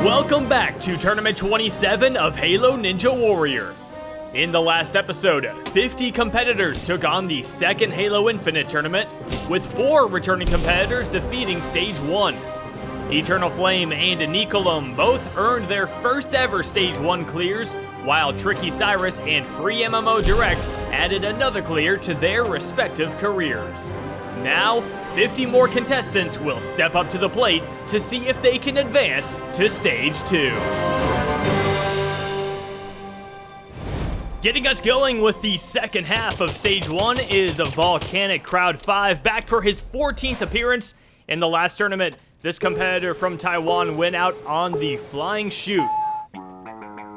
Welcome back to Tournament 27 of Halo Ninja Warrior. In the last episode, 50 competitors took on the second Halo Infinite tournament, with 4 returning competitors defeating Stage 1. Eternal Flame and Nicolum both earned their first ever Stage 1 clears, while Tricky Cyrus and Free MMO Direct added another clear to their respective careers. Now, 50 more contestants will step up to the plate to see if they can advance to Stage 2. Getting us going with the second half of Stage 1 is a Volcanic Crowd 5 back for his 14th appearance. In the last tournament, this competitor from Taiwan went out on the flying chute.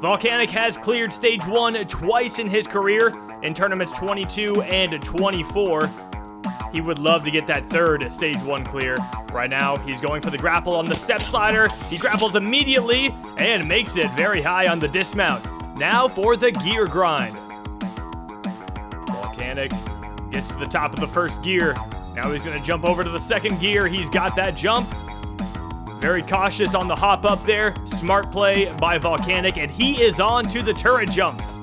Volcanic has cleared Stage 1 twice in his career, in tournaments 22 and 24. He would love to get that third Stage 1 clear. Right now, he's going for the grapple on the step slider. He grapples immediately and makes it very high on the dismount. Now for the gear grind. Volcanic gets to the top of the first gear. Now he's going to jump over to the second gear. He's got that jump. Very cautious on the hop up there. Smart play by Volcanic, and he is on to the turret jumps.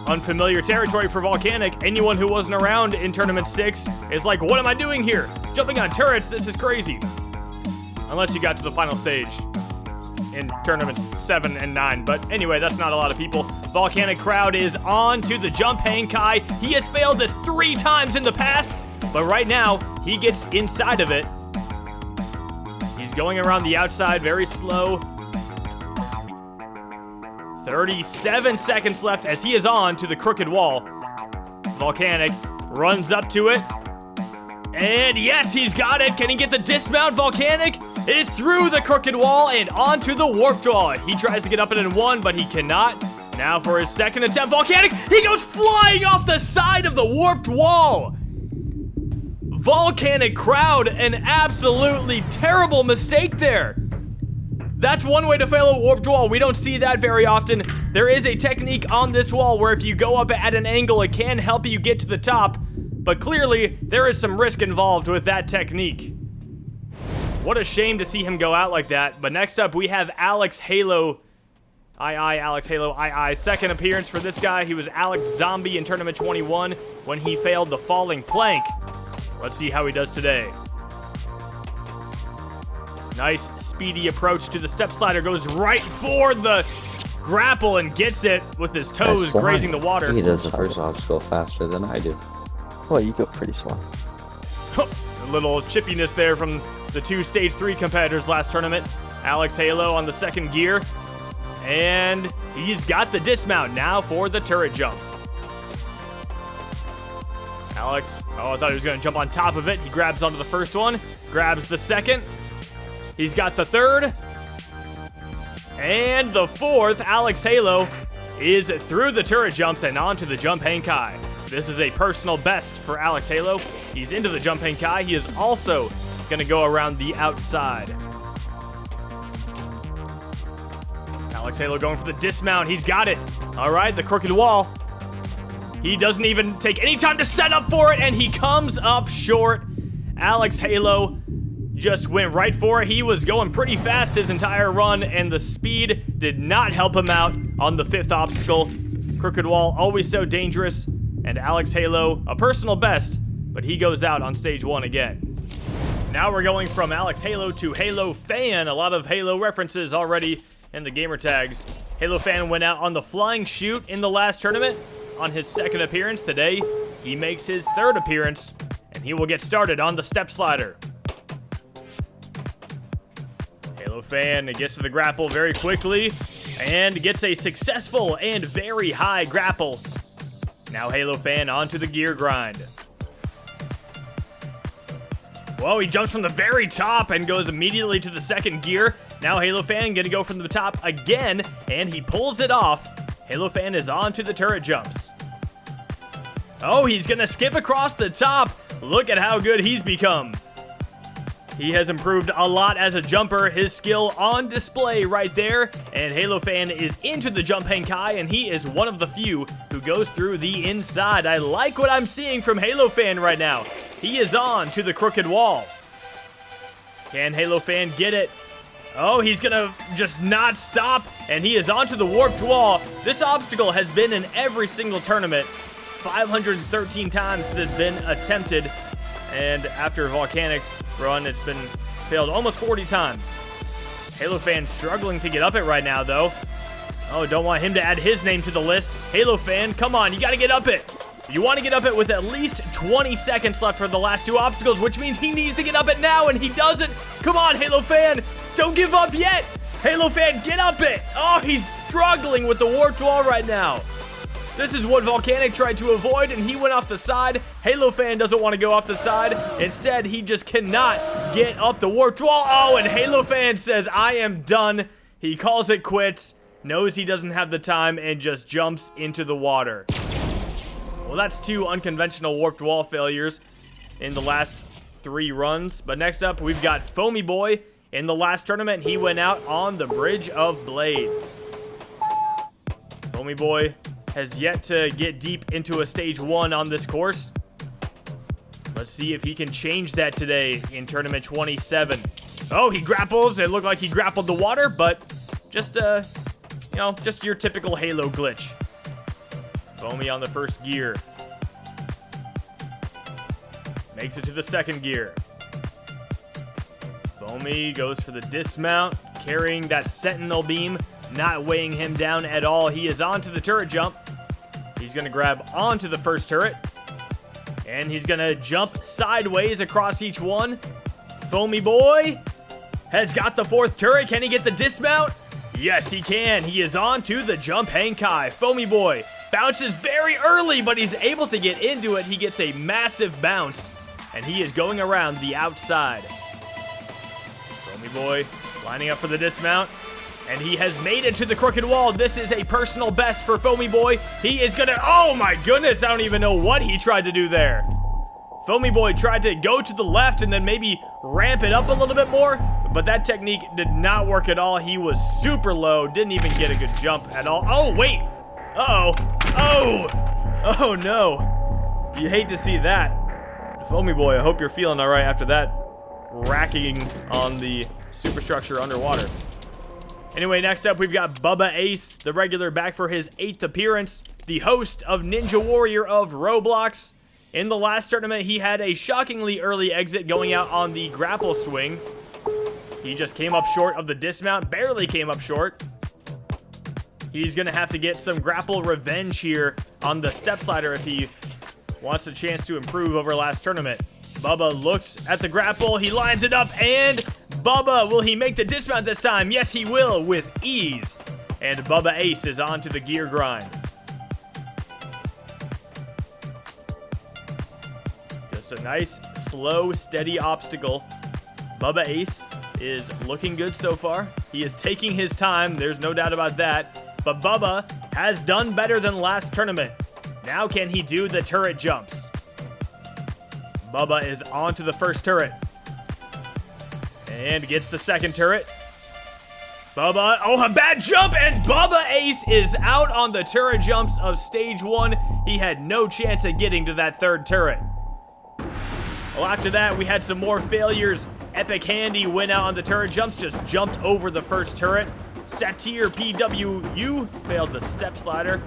Unfamiliar territory for Volcanic. Anyone who wasn't around in Tournament 6 is like, what am I doing here? Jumping on turrets, this is crazy. Unless you got to the final stage in Tournaments 7 and 9. But anyway, that's not a lot of people. Volcanic Crowd is on to the jump hang kai. He has failed this 3 times in the past, but right now, he gets inside of it. He's going around the outside very slow. 37 seconds left as he is on to the crooked wall. Volcanic runs up to it. And yes, he's got it. Can he get the dismount? Volcanic is through the crooked wall and onto the warped wall. He tries to get up it in 1, but he cannot. Now for his second attempt, Volcanic, he goes flying off the side of the warped wall. Volcanic Crowd, an absolutely terrible mistake there. That's one way to fail a warped wall. We don't see that very often. There is a technique on this wall where if you go up at an angle, it can help you get to the top. But clearly, there is some risk involved with that technique. What a shame to see him go out like that. But next up, we have alexhalo. alexhalo. Second appearance for this guy. He was Alex Zombie in Tournament 21 when he failed the falling plank. Let's see how he does today. Nice speedy approach to the step slider. Goes right for the grapple and gets it with his toes grazing the water. He does the first obstacle faster than I do. Well, you go pretty slow. A little chippiness there from the 2 Stage 3 competitors last tournament. alexhalo on the second gear. And he's got the dismount now for the turret jumps. Alex, I thought he was going to jump on top of it. He grabs onto the first one, grabs the second. He's got the third. And the fourth, alexhalo, is through the turret jumps and onto the jump hang kai. This is a personal best for alexhalo. He's into the jump hang kai. He is also going to go around the outside. alexhalo going for the dismount. He's got it. All right, the crooked wall. He doesn't even take any time to set up for it, and he comes up short. alexhalo just went right for it. He was going pretty fast his entire run, and the speed did not help him out on the 5th obstacle. Crooked wall, always so dangerous, and alexhalo, a personal best, but he goes out on Stage 1 again. Now we're going from alexhalo to Halo Fan. A lot of Halo references already in the gamer tags. Halo Fan went out on the flying chute in the last tournament. On his second appearance today, he makes his 3rd appearance, and he will get started on the step slider. Halo Fan gets to the grapple very quickly and gets a successful and very high grapple. Now Halo Fan onto the gear grind. Whoa, he jumps from the very top and goes immediately to the second gear. Now Halo Fan gonna go from the top again, and he pulls it off. Halo Fan is on to the turret jumps. Oh, he's gonna skip across the top. Look at how good he's become. He has improved a lot as a jumper. His skill on display right there. And Halo Fan is into the jump hang kai, and he is one of the few who goes through the inside. I like what I'm seeing from Halo Fan right now. He is on to the crooked wall. Can Halo Fan get it? Oh, he's gonna just not stop, and he is onto the warped wall. This obstacle has been in every single tournament. 513 times it has been attempted, and after Volcanic's run, it's been failed almost 40 times. Halo Fan struggling to get up it right now, though. Oh, don't want him to add his name to the list. Halo Fan, come on, you gotta get up it. You want to get up it with at least 20 seconds left for the last two obstacles, which means he needs to get up it now, and he doesn't. Come on, Halo Fan, don't give up yet. Halo Fan, get up it. Oh, he's struggling with the warped wall right now. This is what Volcanic tried to avoid, and he went off the side. Halo Fan doesn't want to go off the side. Instead, he just cannot get up the warped wall. Oh, and Halo Fan says, I am done. He calls it quits, knows he doesn't have the time, and just jumps into the water. Well, that's two unconventional warped wall failures in the last 3 runs. But next up, we've got Foamyboiii. In the last tournament, he went out on the Bridge of Blades. Foamyboiii has yet to get deep into a stage 1 on this course. Let's see if he can change that today in tournament 27. Oh, he grapples. It looked like he grappled the water, but just, just your typical Halo glitch. Foamy on the first gear. Makes it to the second gear. Foamy goes for the dismount, carrying that sentinel beam, not weighing him down at all. He is onto the turret jump. He's going to grab onto the first turret, and he's going to jump sideways across each one. Foamyboiii has got the 4th turret. Can he get the dismount? Yes, he can. He is onto the jump Hankai. Foamyboiii bounces very early, but he's able to get into it. He gets a massive bounce, and he is going around the outside. Foamyboiii lining up for the dismount, and he has made it to the crooked wall. This is a personal best for Foamyboiii. He is gonna, oh my goodness, I don't even know what he tried to do there. Foamyboiii tried to go to the left and then maybe ramp it up a little bit more, but that technique did not work at all. He was super low, didn't even get a good jump at all. Oh, wait. Uh-oh. Oh no. You hate to see that. Foamyboiii, I hope you're feeling all right after that racking on the superstructure underwater. Anyway, next up, we've got Bubba Ace, the regular, back for his 8th appearance, the host of Ninja Warrior of Roblox. In the last tournament, he had a shockingly early exit going out on the grapple swing. He just came up short of the dismount, barely came up short. He's going to have to get some grapple revenge here on the step slider if he wants a chance to improve over last tournament. Bubba looks at the grapple, he lines it up, and Bubba, will he make the dismount this time? Yes, he will, with ease. And Bubba Ace is on to the gear grind. Just a nice, slow, steady obstacle. Bubba Ace is looking good so far. He is taking his time, there's no doubt about that. But Bubba has done better than last tournament. Now can he do the turret jumps? Bubba is on to the first turret. And gets the second turret. Bubba, oh, a bad jump, and Bubba Ace is out on the turret jumps of stage 1. He had no chance of getting to that 3rd turret. Well, after that, we had some more failures. EpicHandy went out on the turret jumps, just jumped over the first turret. SatyrPWU failed the step slider.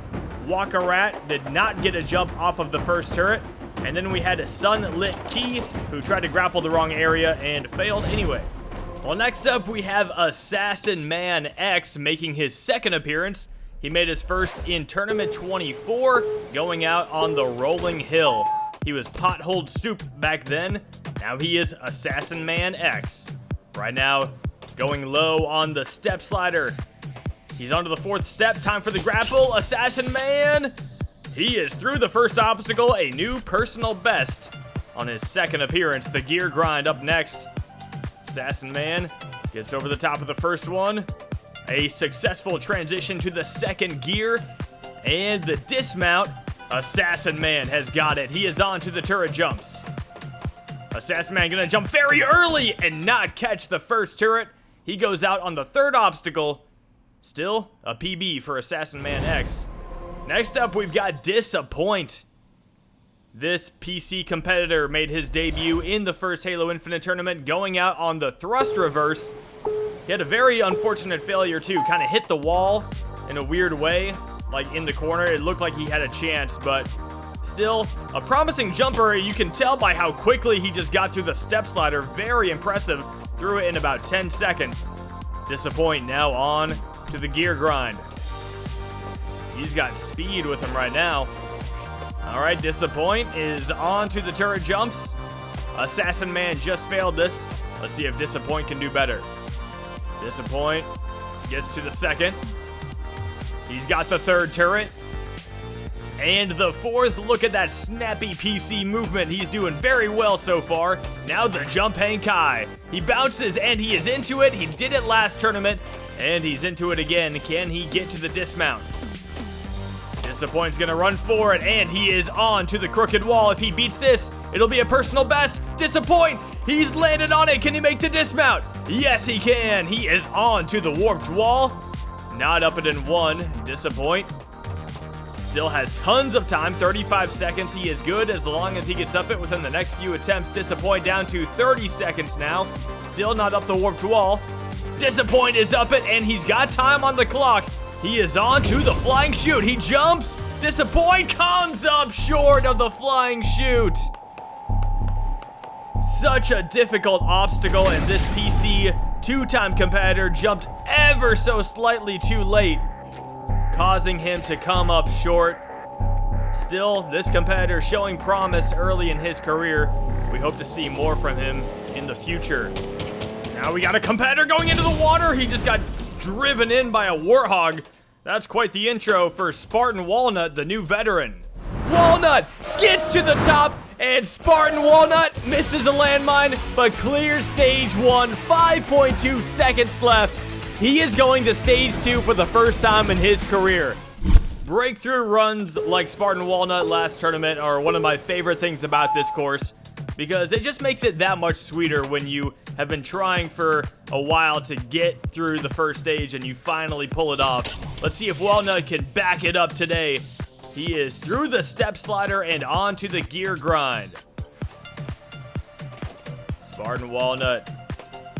Wakarat did not get a jump off of the first turret. And then we had a SunLitKey, who tried to grapple the wrong area and failed anyway. Well, next up, we have AssassinmanX making his 2nd appearance. He made his first in Tournament 24, going out on the Rolling Hill. He was Potholed Soup back then. Now he is AssassinmanX. Right now, going low on the step slider. He's onto the 4th step. Time for the grapple. Assassin Man. He is through the first obstacle. A new personal best on his 2nd appearance. The gear grind up next. Assassin Man gets over the top of the first one. A successful transition to the 2nd gear. And the dismount. Assassin Man has got it. He is on to the turret jumps. Assassin Man gonna jump very early and not catch the first turret. He goes out on the 3rd obstacle. Still a PB for AssassinmanX. Next up, we've got Disappoint. This PC competitor made his debut in the first Halo Infinite tournament, going out on the thrust reverse. He had a very unfortunate failure too, kind of hit the wall in a weird way, like in the corner. It looked like he had a chance, but still a promising jumper. You can tell by how quickly he just got through the step slider. Very impressive. Threw it in about 10 seconds. Disappoint now on to the gear grind. He's got speed with him right now. All right, Disappoint is on to the turret jumps. Assassin Man just failed this. Let's see if Disappoint can do better. Disappoint gets to the second. He's got the third turret. And the fourth. Look at that snappy PC movement. He's doing very well so far. Now the jump hang kai. He bounces and he is into it. He did it last tournament and he's into it again. Can he get to the dismount? Disappoint's gonna run for it and he is on to the crooked wall. If he beats this, it'll be a personal best. Disappoint, he's landed on it. Can he make the dismount? Yes, he can. He is on to the warped wall. Not up it in one. Disappoint still has tons of time, 35 seconds. He is good as long as he gets up it within the next few attempts. Disappoint down to 30 seconds now. Still not up the warped wall. Disappoint is up it and he's got time on the clock. He is on to the flying chute. He jumps. Disappoint comes up short of the flying chute. Such a difficult obstacle, and this PC two-time competitor jumped ever so slightly too late, causing him to come up short. Still, this competitor showing promise early in his career. We hope to see more from him in the future. Now we got a competitor going into the water. He just got driven in by a warthog. That's quite the intro for Spartan Walnut, the new veteran. Walnut gets to the top, and Spartan Walnut misses a landmine, but clears stage 1, 5.2 seconds left. He is going to stage 2 for the first time in his career. Breakthrough runs like Spartan Walnut last tournament are one of my favorite things about this course, because it just makes it that much sweeter when you have been trying for a while to get through the first stage and you finally pull it off. Let's see if Walnut can back it up today. He is through the step slider and onto the gear grind. Spartan Walnut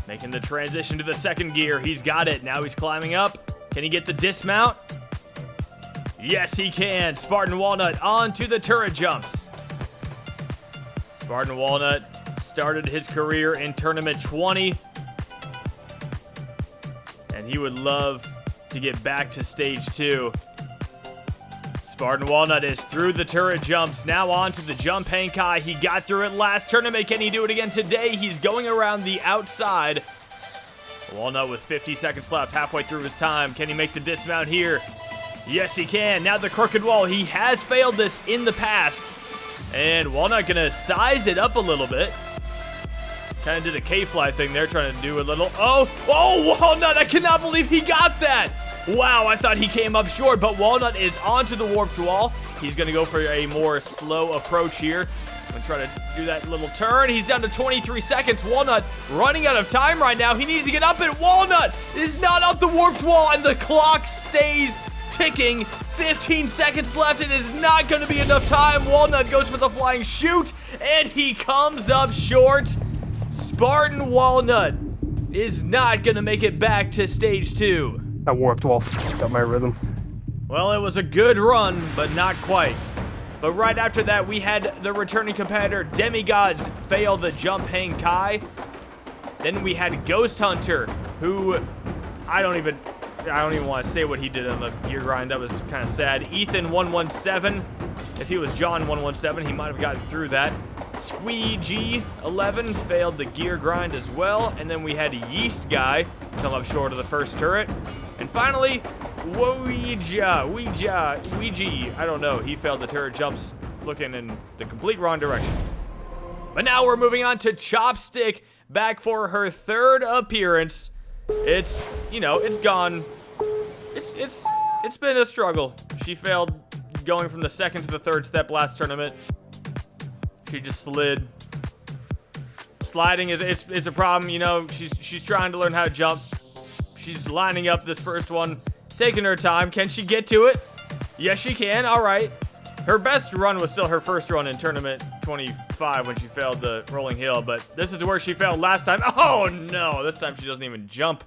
making the transition to the second gear. He's got it. Now he's climbing up. Can he get the dismount? Yes, he can. Spartan Walnut onto the turret jumps. Spartan Walnut started his career in Tournament 20. And he would love to get back to stage 2. Spartan Walnut is through the turret jumps. Now on to the jump hang kai. He got through it last tournament. Can he do it again today? He's going around the outside. Walnut with 50 seconds left, halfway through his time. Can he make the dismount here? Yes, he can. Now the crooked wall. He has failed this in the past. And Walnut gonna size it up a little bit. Kind of did a K-fly thing there, trying to do a little... Oh, Walnut, I cannot believe he got that. Wow, I thought he came up short, but Walnut is onto the warped wall. He's gonna go for a more slow approach here. I'm gonna try to do that little turn. He's down to 23 seconds. Walnut running out of time right now. He needs to get up it. Walnut is not up the warped wall, and the clock stays ticking. 15 seconds left. It is not going to be enough time. Walnut goes for the flying chute, and he comes up short. Spartan Walnut is not going to make it back to stage 2. That warped wall fucked up my rhythm. Well, it was a good run, but not quite. But right after that, we had the returning competitor, DeMi GoDz, fail the jump hang kai. Then we had GhostHunter, who I don't even want to say what he did on the gear grind. That was kind of sad. Ethan117. If he was John117, he might have gotten through that. Squeegee11 failed the gear grind as well. And then we had yeastguy come up short of the first turret. And finally, Wouijaa, I don't know. He failed the turret jumps, looking in the complete wrong direction. But now we're moving on to Chopstick, back for her third appearance. It's gone. It's been a struggle. She failed going from the second to the third step last tournament. She just slid. Sliding it's a problem, you know. She's trying to learn how to jump. She's lining up this first one, taking her time. Can she get to it? Yes, she can. All right. Her best run was still her first run in tournament 25 when she failed the rolling hill, but this is where she failed last time. Oh no, this time she doesn't even jump.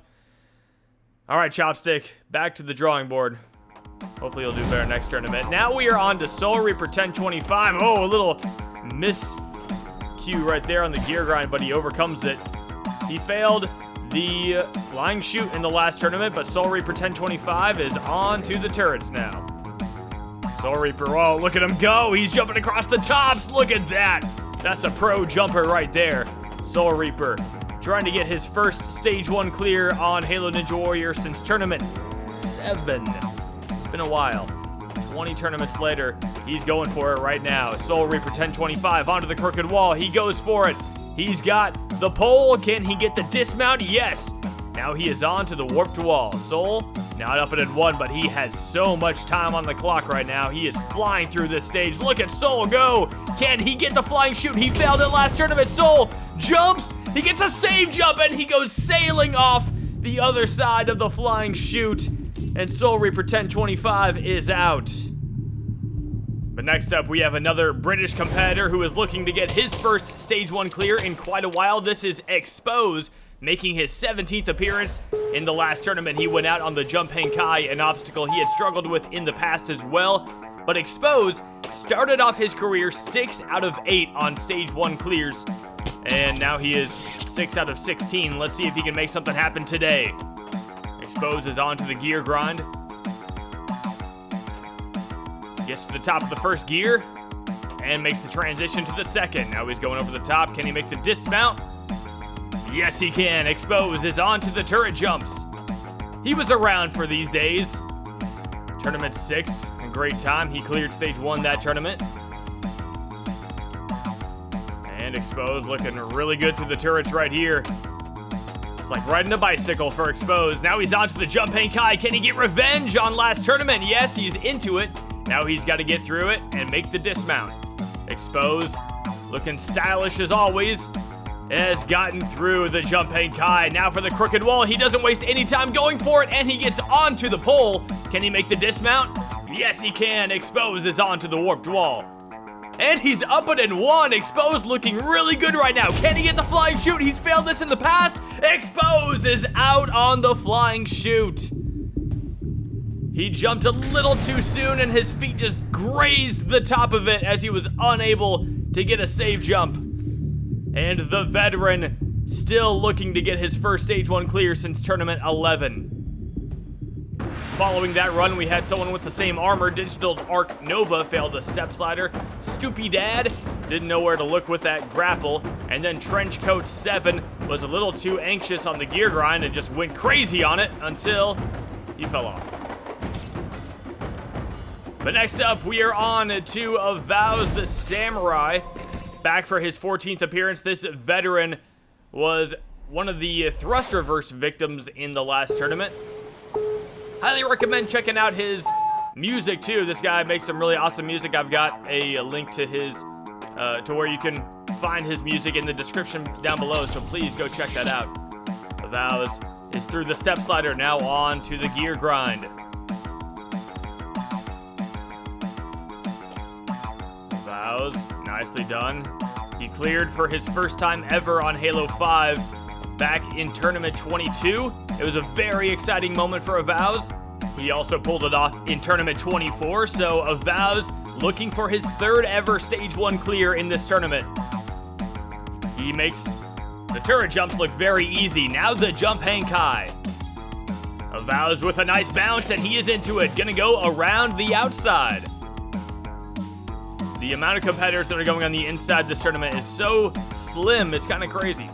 All right, Chopstick, back to the drawing board. Hopefully you'll do better next tournament. Now we are on to Soul Reaper 1025. Oh, a little miscue right there on the gear grind, but he overcomes it. He failed the flying shoot in the last tournament, but Soul Reaper 1025 is on to the turrets now. Soul Reaper, oh, look at him go. He's jumping across the tops. Look at that. That's a pro jumper right there. Soul Reaper trying to get his first stage 1 clear on Halo Ninja Warrior since tournament 7. It's been a while. 20 tournaments later, he's going for it right now. Soul Reaper 1025 onto the crooked wall. He goes for it. He's got the pole. Can he get the dismount? Yes. Now he is on to the warped wall. Soul, not up at 1, but he has so much time on the clock right now. He is flying through this stage. Look at Soul go. Can he get the flying shoot? He failed it last tournament. Soul jumps. He gets a save jump, and he goes sailing off the other side of the flying chute. And Soul Reaper 1025 is out. But next up, we have another British competitor who is looking to get his first Stage 1 clear in quite a while. This is Expose, making his 17th appearance. In the last tournament, he went out on the Jump Hang Kai, an obstacle he had struggled with in the past as well. But Expose started off his career 6 out of 8 on Stage 1 clears. And now he is 6 out of 16. Let's see if he can make something happen today. Expose is onto the gear grind. Gets to the top of the first gear and makes the transition to the second. Now he's going over the top. Can he make the dismount? Yes, he can. Expose is onto the turret jumps. He was around for these days. Tournament 6, a great time. He cleared stage 1 that tournament. And Expose looking really good through the turrets right here. It's like riding a bicycle for Expose. Now he's onto the Jump Hang Kai. Can he get revenge on last tournament? Yes, he's into it. Now he's got to get through it and make the dismount. Expose, looking stylish as always, has gotten through the Jump Hang Kai. Now for the crooked wall. He doesn't waste any time going for it, and he gets onto the pole. Can he make the dismount? Yes, he can. Expose is onto the warped wall. And he's up it in 1. Expose looking really good right now. Can he get the flying chute? He's failed this in the past. Expose is out on the flying chute. He jumped a little too soon, and his feet just grazed the top of it as he was unable to get a save jump. And the veteran still looking to get his first stage 1 clear since tournament 11. Following that run, we had someone with the same armor. DigitalArcNova failed the step slider. StupyDad didn't know where to look with that grapple. And then TrenchKoat 7 was a little too anxious on the gear grind and just went crazy on it until he fell off. But next up, we are on to Avowsthesamurai. Back for his 14th appearance. This veteran was one of the thrust reverse victims in the last tournament. Highly recommend checking out his music too. This guy makes some really awesome music. I've got a link to his, to where you can find his music in the description down below, so please go check that out. Avows is through the step slider, now on to the gear grind. Avows, nicely done. He cleared for his first time ever on Halo 5 back in tournament 22. It was a very exciting moment for Avows. He also pulled it off in tournament 24, so Avows looking for his 3rd ever stage 1 clear in this tournament. He makes the turret jumps look very easy. Now the Jump Hang Kai. Avows with a nice bounce, and he is into it. Gonna go around the outside. The amount of competitors that are going on the inside this tournament is so slim, it's kind of crazy.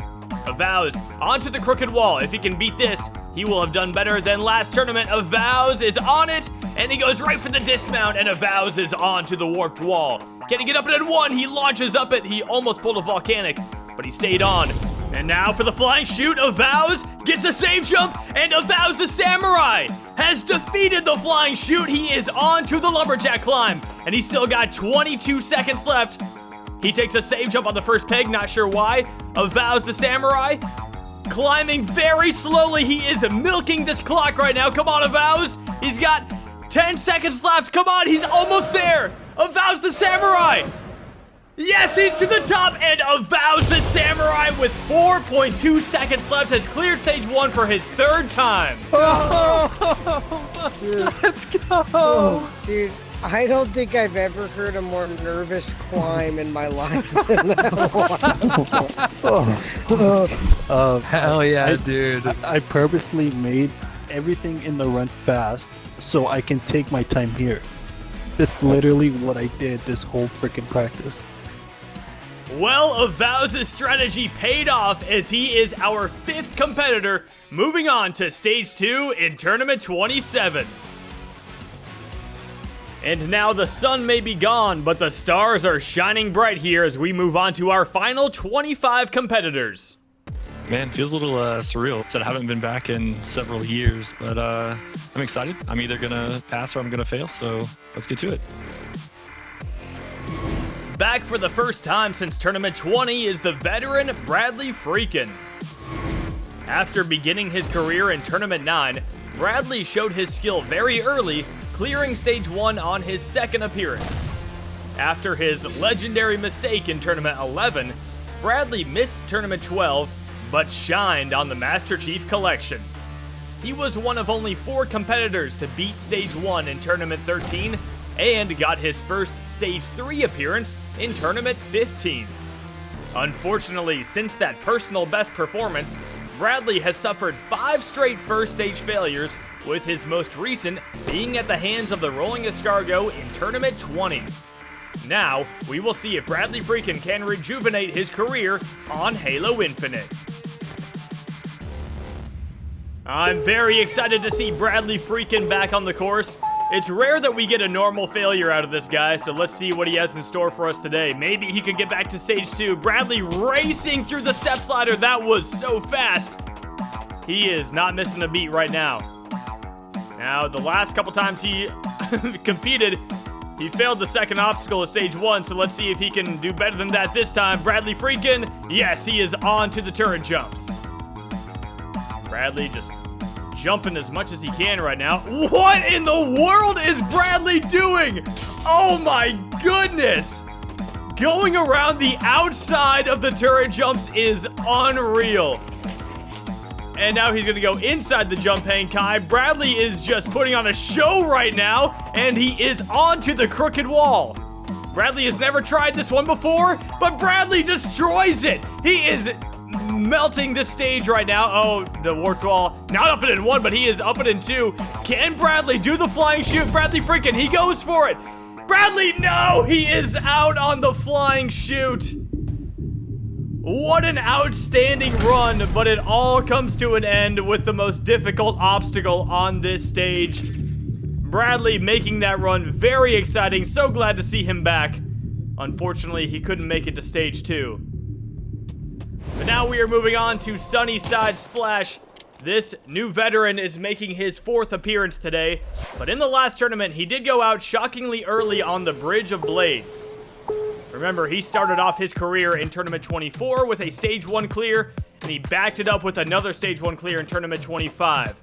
Avows onto the crooked wall. If he can beat this, he will have done better than last tournament. Avows is on it, and he goes right for the dismount, and Avows is onto the warped wall. Can he get up it at 1? He launches up it. He almost pulled a volcanic, but he stayed on. And now for the flying shoot, Avows gets a save jump, and Avowsthesamurai has defeated the flying shoot. He is on to the lumberjack climb, and he's still got 22 seconds left. He takes a save jump on the first peg, not sure why. Avowsthesamurai climbing very slowly. He is milking this clock right now. Come on, Avows. He's got 10 seconds left. Come on, he's almost there. Avowsthesamurai. Yes, he's to the top, and Avowsthesamurai with 4.2 seconds left has cleared stage 1 for his 3rd time. Let's go! Oh, dude, I don't think I've ever heard a more nervous climb in my life than that one. Hell yeah, dude. I purposely made everything in the run fast so I can take my time here. That's literally what I did this whole freaking practice. Well, Avows's strategy paid off as he is our 5th competitor, moving on to stage 2 in tournament 27. And now the sun may be gone, but the stars are shining bright here as we move on to our final 25 competitors. Man, feels a little surreal. Said I haven't been back in several years, but I'm excited. I'm either gonna pass or I'm gonna fail, so let's get to it. Back for the first time since tournament 20 is the veteran Bradley Freakin. After beginning his career in tournament 9, Bradley showed his skill very early, clearing stage 1 on his 2nd appearance. After his legendary mistake in tournament 11, Bradley missed tournament 12, but shined on the Master Chief Collection. He was one of only 4 competitors to beat stage 1 in tournament 13, and got his first stage 3 appearance in tournament 15. Unfortunately, since that personal best performance, Bradley has suffered 5 straight first stage failures, with his most recent being at the hands of the Rolling Escargot in tournament 20. Now, we will see if Bradley Freakin can rejuvenate his career on Halo Infinite. I'm very excited to see Bradley Freakin back on the course. It's rare that we get a normal failure out of this guy, so let's see what he has in store for us today. Maybe he could get back to stage 2. Bradley racing through the step slider. That was so fast. He is not missing a beat right now. Now, the last couple times he competed, he failed the 2nd obstacle of stage 1, so let's see if he can do better than that this time. Bradley Freakin, yes, he is on to the turret jumps. Bradley just jumping as much as he can right now. What in the world is Bradley doing? Oh my goodness! Going around the outside of the turret jumps is unreal. And now he's gonna go inside the jump hang kai. Bradley is just putting on a show right now, and he is onto the crooked wall. Bradley has never tried this one before, but Bradley destroys it. He is melting this stage right now. Oh, the warped wall. Not up it in 1, but he is up it in 2. Can Bradley do the flying shoot? Bradley Freakin, he goes for it. Bradley, no! He is out on the flying shoot. What an outstanding run, but it all comes to an end with the most difficult obstacle on this stage. Bradley making that run very exciting. So glad to see him back. Unfortunately, he couldn't make it to stage 2. But now we are moving on to Sunnyside Splash. This new veteran is making his 4th appearance today, but in the last tournament, he did go out shockingly early on the Bridge of Blades. Remember, he started off his career in tournament 24 with a stage 1 clear, and he backed it up with another stage 1 clear in tournament 25.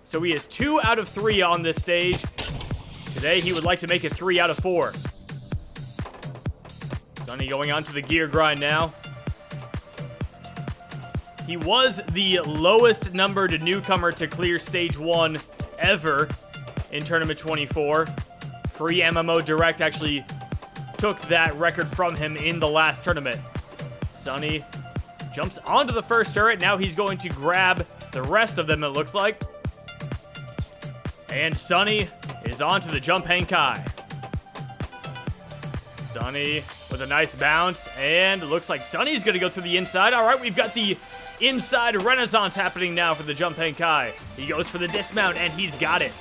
So he is 2 out of 3 on this stage. Today, he would like to make it 3 out of 4. Sunny going on to the gear grind now. He was the lowest numbered newcomer to clear stage 1 ever in tournament 24. Free MMO Direct actually took that record from him in the last tournament. Sunny jumps onto the first turret. Now he's going to grab the rest of them, it looks like. And Sunny is onto the jump hang kai. Sunny with a nice bounce, and it looks like Sunny's going to go through the inside. All right, we've got the inside renaissance happening now for the jump hang kai. He goes for the dismount, and he's got it.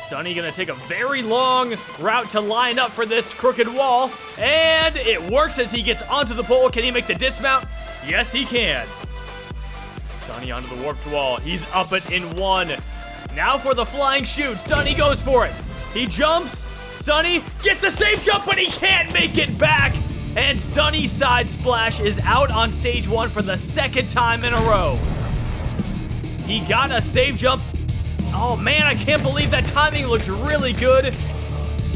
Sunny going to take a very long route to line up for this crooked wall, and it works as he gets onto the pole. Can he make the dismount? Yes, he can. Sunny onto the warped wall. He's up it in 1. Now for the flying shoot. Sunny goes for it. He jumps. Sunny gets the safe jump, but he can't make it back. And Sunnyside Splash is out on stage 1 for the 2nd time in a row. He got a save jump. Oh man, I can't believe that timing looks really good.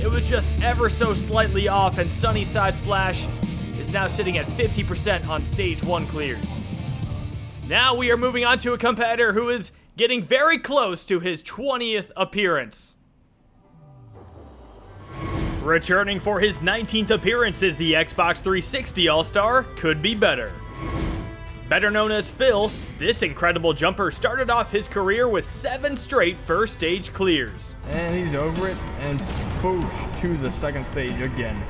it was just ever so slightly off, and Sunnyside Splash is now sitting at 50% on stage 1 clears. Now we are moving on to a competitor who is getting very close to his 20th appearance. Returning for his 19th appearance is the Xbox 360 All-Star, Could Be Better. Better known as Phil, this incredible jumper started off his career with 7 straight first stage clears. And he's over it, and boosh to the second stage again.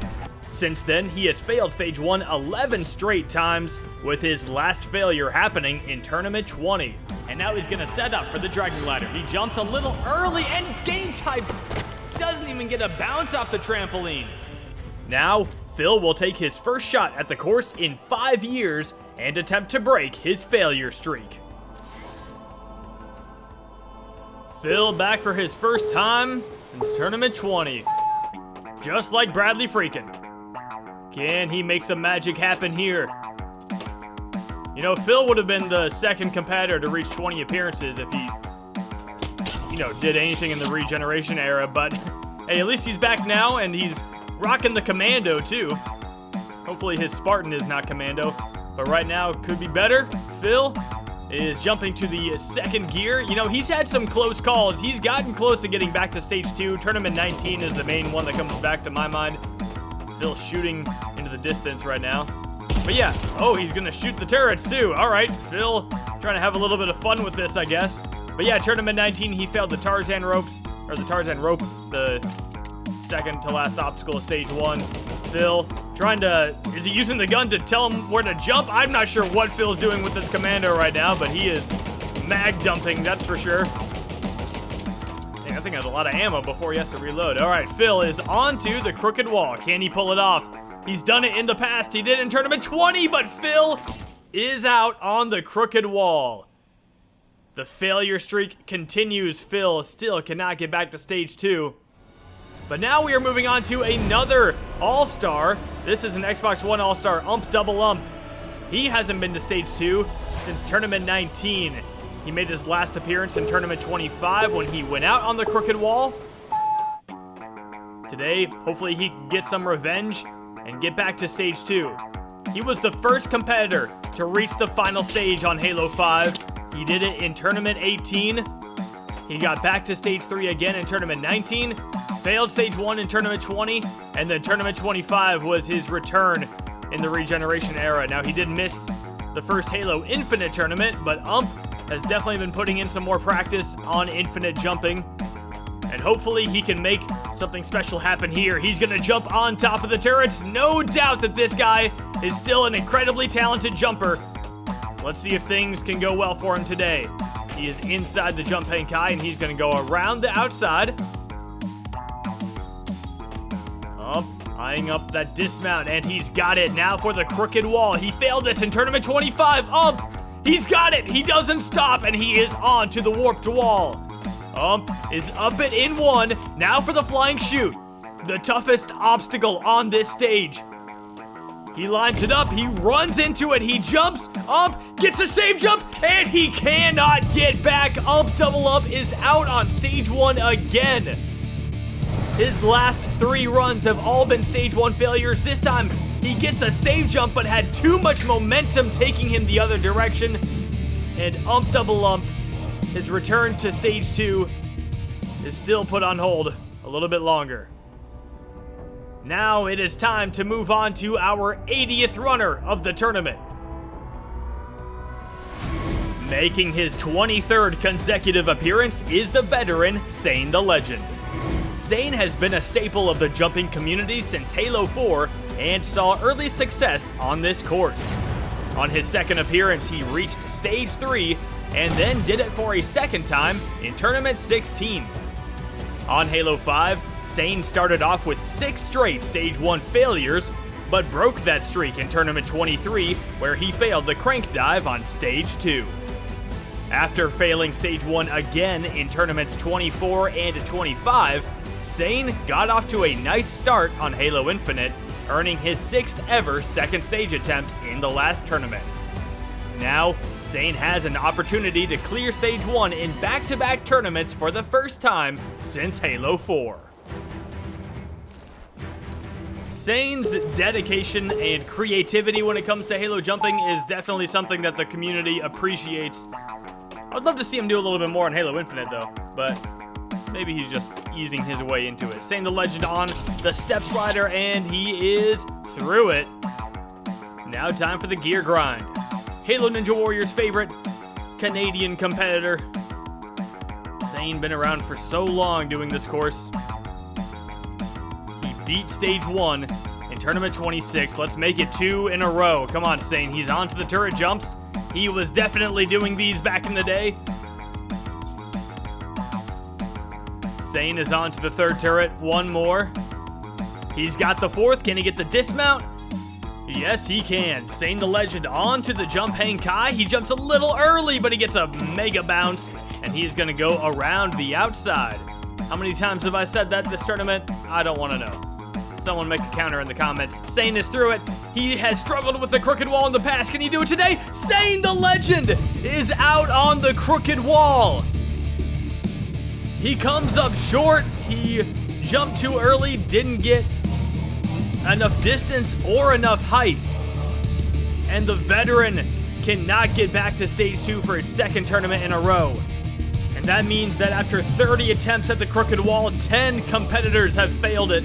Since then, he has failed stage 1 11 straight times, with his last failure happening in Tournament 20. And now he's gonna set up for the Dragon Glider. He jumps a little early and game types, doesn't even get a bounce off the trampoline. Now, Phil will take his first shot at the course in 5 years and attempt to break his failure streak. Phil back for his first time since Tournament 20. Just like Bradley Freakin. Can he make some magic happen here? You know, Phil would have been the second competitor to reach 20 appearances if he, did anything in the regeneration era, but hey, at least he's back now, and he's rocking the commando too. Hopefully his Spartan is not commando, but right now Could Be Better. Phil is jumping to the second gear. You know, he's had some close calls. He's gotten close to getting back to stage 2. Tournament 19 is the main one that comes back to my mind. Phil shooting into the distance right now. But yeah, oh, he's gonna shoot the turrets too. All right, Phil trying to have a little bit of fun with this, I guess. But yeah, Tournament 19, he failed the Tarzan rope, the second to last obstacle of stage 1. Phil trying to, is he using the gun to tell him where to jump? I'm not sure what Phil's doing with this commando right now, but he is mag dumping, that's for sure. Dang, I think he has a lot of ammo before he has to reload. All right, Phil is onto the crooked wall. Can he pull it off? He's done it in the past. He did it in Tournament 20, but Phil is out on the crooked wall. The failure streak continues. Phil still cannot get back to stage 2. But now we are moving on to another All-Star. This is an Xbox One All-Star, Ump Double Ump. He hasn't been to stage 2 since Tournament 19. He made his last appearance in Tournament 25 when he went out on the crooked wall. Today, hopefully he can get some revenge and get back to stage 2. He was the first competitor to reach the final stage on Halo 5. He did it in Tournament 18. He got back to stage 3 again in Tournament 19, failed stage 1 in Tournament 20, and then Tournament 25 was his return in the regeneration era. Now, he did miss the first Halo Infinite tournament, but Ump has definitely been putting in some more practice on infinite jumping, and hopefully he can make something special happen here. He's gonna jump on top of the turrets. No doubt that this guy is still an incredibly talented jumper. Let's see if things can go well for him today. He is inside the jump Henkai, and he's going to go around the outside. Eyeing up that dismount, and he's got it. Now for the crooked wall. He failed this in Tournament 25. He's got it. He doesn't stop, and he is on to the warped wall. Is up it in 1. Now for the flying chute. The toughest obstacle on this stage. He lines it up, he runs into it, he jumps, gets a save jump, and he cannot get back. Ump Double Ump is out on stage 1 again. His last 3 runs have all been stage 1 failures. This time, he gets a save jump, but had too much momentum taking him the other direction. And Ump Double Ump, his return to stage 2, is still put on hold a little bit longer. Now it is time to move on to our 80th runner of the tournament. Making his 23rd consecutive appearance is the veteran Zane the Legend. Zane has been a staple of the jumping community since Halo 4 and saw early success on this course. On his second appearance, he reached stage 3 and then did it for a second time in Tournament 16. On Halo 5, Zane started off with 6 straight stage 1 failures, but broke that streak in Tournament 23, where he failed the crank dive on stage 2. After failing stage 1 again in Tournaments 24 and 25, Zane got off to a nice start on Halo Infinite, earning his 6th ever second stage attempt in the last tournament. Now, Zane has an opportunity to clear stage 1 in back-to-back tournaments for the first time since Halo 4. Sane's dedication and creativity when it comes to Halo jumping is definitely something that the community appreciates. I'd love to see him do a little bit more on Halo Infinite though, but maybe he's just easing his way into it. SaneThe Legend on the step slider, and he is through it. Now time for the gear grind. Halo Ninja Warrior's favorite Canadian competitor. Zane been around for so long doing this course. He beat stage 1 in tournament 26. Let's make it 2 in a row. Come on, Zane. He's on to the turret jumps. He was definitely doing these back in the day. Zane is on to the 3rd turret. One more. He's got the 4th. Can he get the dismount? Yes, he can. SaneThe Legend on to the jump hang kai. He jumps a little early, but he gets a mega bounce, and he is going to go around the outside. How many times have I said that this tournament? I don't want to know. Someone make a counter in the comments. Zane is through it. He has struggled with the crooked wall in the past. Can he do it today? SaneThe Legend is out on the crooked wall. He comes up short. He jumped too early, didn't get enough distance or enough height. And the veteran cannot get back to stage 2 for his 2nd tournament in a row. And that means that after 30 attempts at the crooked wall, 10 competitors have failed it.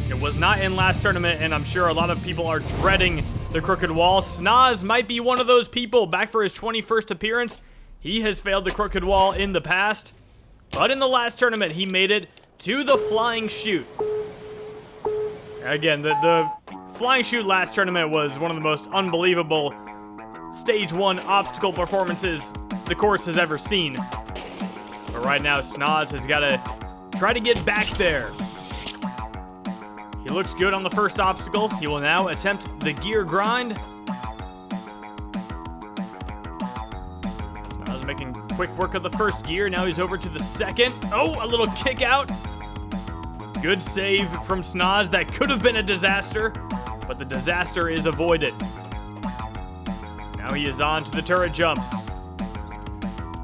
It was not in last tournament, and I'm sure a lot of people are dreading the crooked wall. SUNLITKEY might be one of those people. Back for his 21st appearance, he has failed the crooked wall in the past. But in the last tournament, he made it to the flying chute. Again, the flying chute last tournament was one of the most unbelievable stage 1 obstacle performances the course has ever seen. But right now, SUNLITKEY has got to try to get back there. He looks good on the first obstacle. He will now attempt the gear grind. SUNLITKEY's making quick work of the first gear. Now he's over to the 2nd. Oh, a little kick out. Good save from SUNLITKEY. That could have been a disaster, but the disaster is avoided. Now he is on to the turret jumps.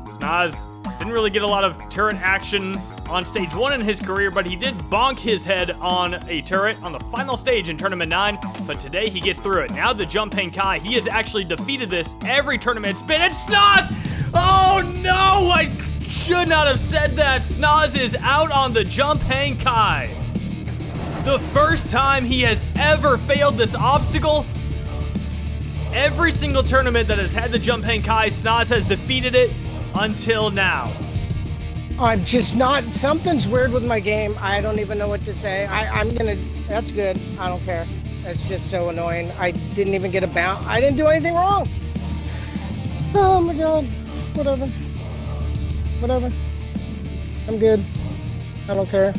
SUNLITKEY didn't really get a lot of turret action on stage 1 in his career, but he did bonk his head on a turret on the final stage in tournament 9, but today he gets through it. Now the jump hang kai. He has actually defeated this every tournament it's been. It's SUNLITKEY! Oh no! I should not have said that. SUNLITKEY is out on the jump hang kai. The first time he has ever failed this obstacle. Every single tournament that has had the jump hang kai, SUNLITKEY has defeated it until now. I'm just not, something's weird with my game. I don't even know what to say. That's good. I don't care. That's just so annoying. I didn't even get a bounce. I didn't do anything wrong. Oh my God. Whatever. I'm good. I don't care.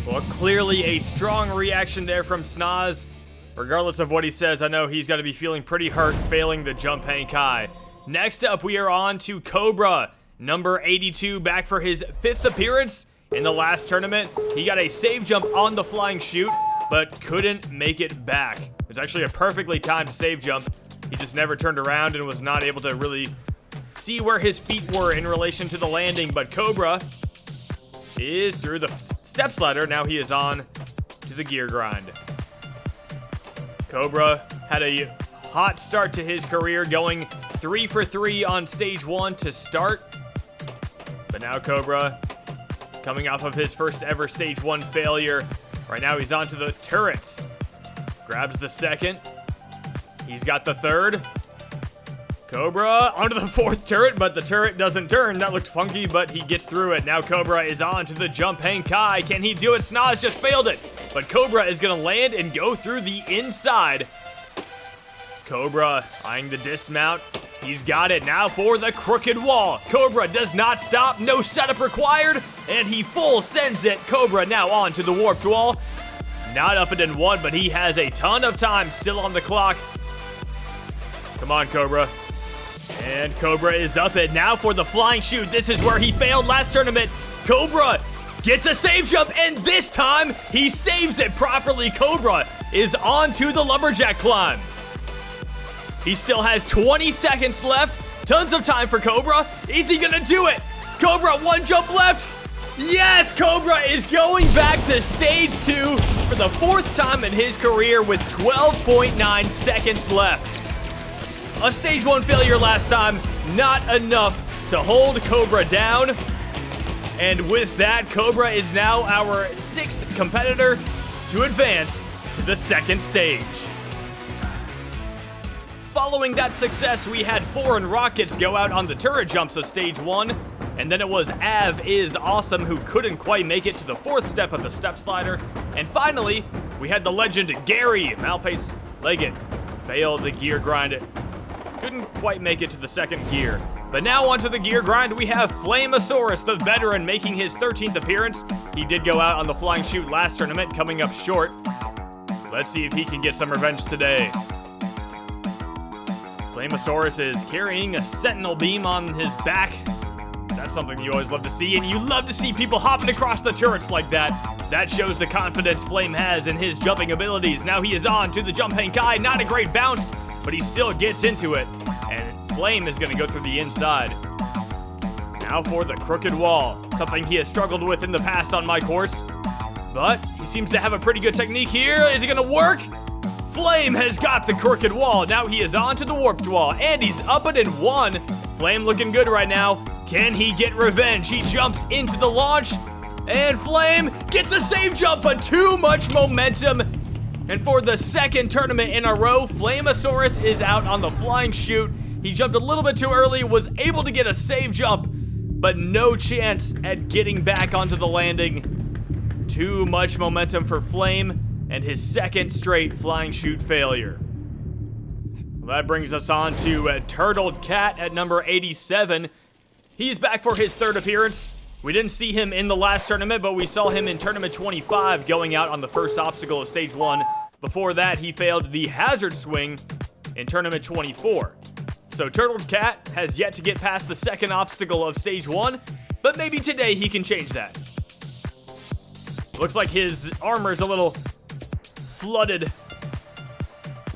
Well, clearly a strong reaction there from SUNLITKEY. Regardless of what he says, I know he's got to be feeling pretty hurt failing the jump hang kai. Next up, we are on to Cobra, number 82, back for his 5th appearance. In the last tournament, he got a save jump on the flying chute, but couldn't make it back. It was actually a perfectly timed save jump. He just never turned around and was not able to really see where his feet were in relation to the landing, but Cobra is through the step ladder. Now he is on to the gear grind. Cobra had a hot start to his career, going 3 for 3 on stage 1 to start. But now Cobra, coming off of his first ever stage 1 failure, right now he's on to the turrets. Grabs the 2nd. He's got the 3rd. Cobra onto the 4th turret, but the turret doesn't turn. That looked funky, but he gets through it. Now Cobra is on to the jump hang kai. Can he do it? SUNLITKEY just failed it, but Cobra is going to land and go through the inside. Cobra eyeing the dismount. He's got it now for the crooked wall. Cobra does not stop. No setup required, and he full sends it. Cobra now on to the warped wall. Not up and in 1, but he has a ton of time still on the clock. Come on, Cobra. And Cobra is up it now for the flying chute. This is where he failed last tournament. Cobra gets a save jump, and this time he saves it properly. Cobra is on to the lumberjack climb. He still has 20 seconds left. Tons of time for Cobra. Is he gonna do it? Cobra, 1 jump left. Yes, Cobra is going back to stage 2. for the 4th time in his career with 12.9 seconds left. A stage 1 failure last time, not enough to hold Cobra down. And with that, Cobra is now our 6th competitor to advance to the 2nd stage. Following that success, we had ForeignRockets go out on the turret jumps of stage 1, and then it was AWSOME who couldn't quite make it to the 4th step of the step slider. And finally, we had the legend Gary Malpaise Legate fail the gear grind. Couldn't quite make it to the 2nd gear. But now onto the gear grind, we have Flameosaurus, the veteran, making his 13th appearance. He did go out on the flying chute last tournament, coming up short. Let's see if he can get some revenge today. Flameosaurus is carrying a sentinel beam on his back. That's something you always love to see, and you love to see people hopping across the turrets like that. That shows the confidence Flame has in his jumping abilities. Now he is on to the jump Hankai. Not a great bounce, but he still gets into it. And Flame is going to go through the inside. Now for the crooked wall. Something he has struggled with in the past on my course. But he seems to have a pretty good technique here. Is it going to work? Flame has got the crooked wall. Now he is on to the warped wall. And he's up it in 1. Flame looking good right now. Can he get revenge? He jumps into the launch. And Flame gets a save jump, but too much momentum. And for the 2nd tournament in a row, Flameosaurus is out on the flying chute. He jumped a little bit too early, was able to get a save jump, but no chance at getting back onto the landing. Too much momentum for Flame, and his 2nd straight flying chute failure. Well, that brings us on to Turtled Cat at number 87. He's back for his 3rd appearance. We didn't see him in the last tournament, but we saw him in tournament 25 going out on the first obstacle of stage 1. Before that, he failed the hazard swing in tournament 24. So Turtled Cat has yet to get past the 2nd obstacle of stage 1, but maybe today he can change that. Looks like his armor is a little flooded.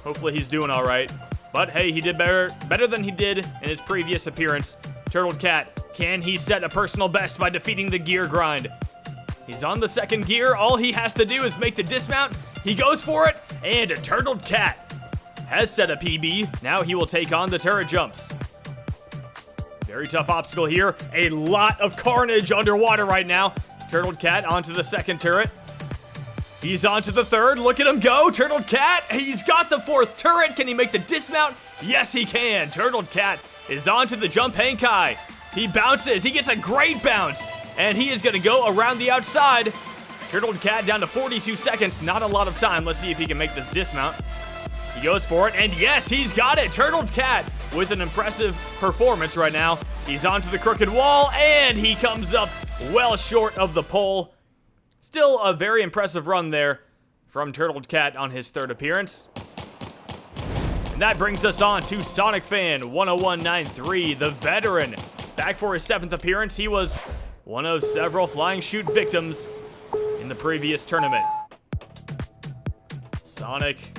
Hopefully he's doing all right. But hey, he did better than he did in his previous appearance. Turtled Cat, can he set a personal best by defeating the gear grind? He's on the 2nd gear. All he has to do is make the dismount. He goes for it, and Turtled Cat has set a PB. Now he will take on the turret jumps. Very tough obstacle here. A lot of carnage underwater right now. Turtled Cat onto the 2nd turret. He's onto the 3rd. Look at him go. Turtled Cat, he's got the 4th turret. Can he make the dismount? Yes, he can. Turtled Cat is onto the jump Hankai. He bounces. He gets a great bounce. And he is going to go around the outside. Turtled Cat down to 42 seconds. Not a lot of time. Let's see if he can make this dismount. He goes for it, and yes, he's got it. Turtled Cat with an impressive performance right now. He's onto the crooked wall, and he comes up well short of the pole. Still a very impressive run there from Turtled Cat on his 3rd appearance. And that brings us on to Sonic Fan 10193, the veteran. Back for his 7th appearance. He was one of several flying chute victims in the previous tournament. Sonic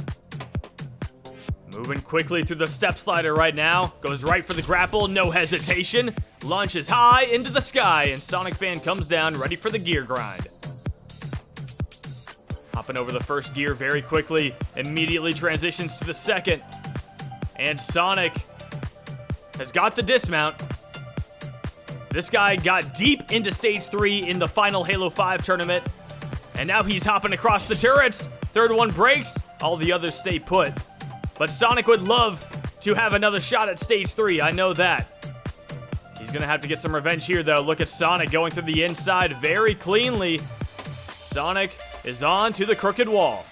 moving quickly through the step slider right now. Goes right for the grapple, no hesitation. Launches high into the sky, and Sonic Fan comes down, ready for the gear grind. Hopping over the 1st gear very quickly, immediately transitions to the 2nd. And Sonic has got the dismount. This guy got deep into stage 3 in the final Halo 5 tournament. And now he's hopping across the turrets. 3rd one breaks, all the others stay put. But Sonic would love to have another shot at stage 3, I know that. He's gonna have to get some revenge here though. Look at Sonic going through the inside very cleanly. Sonic is on to the crooked wall.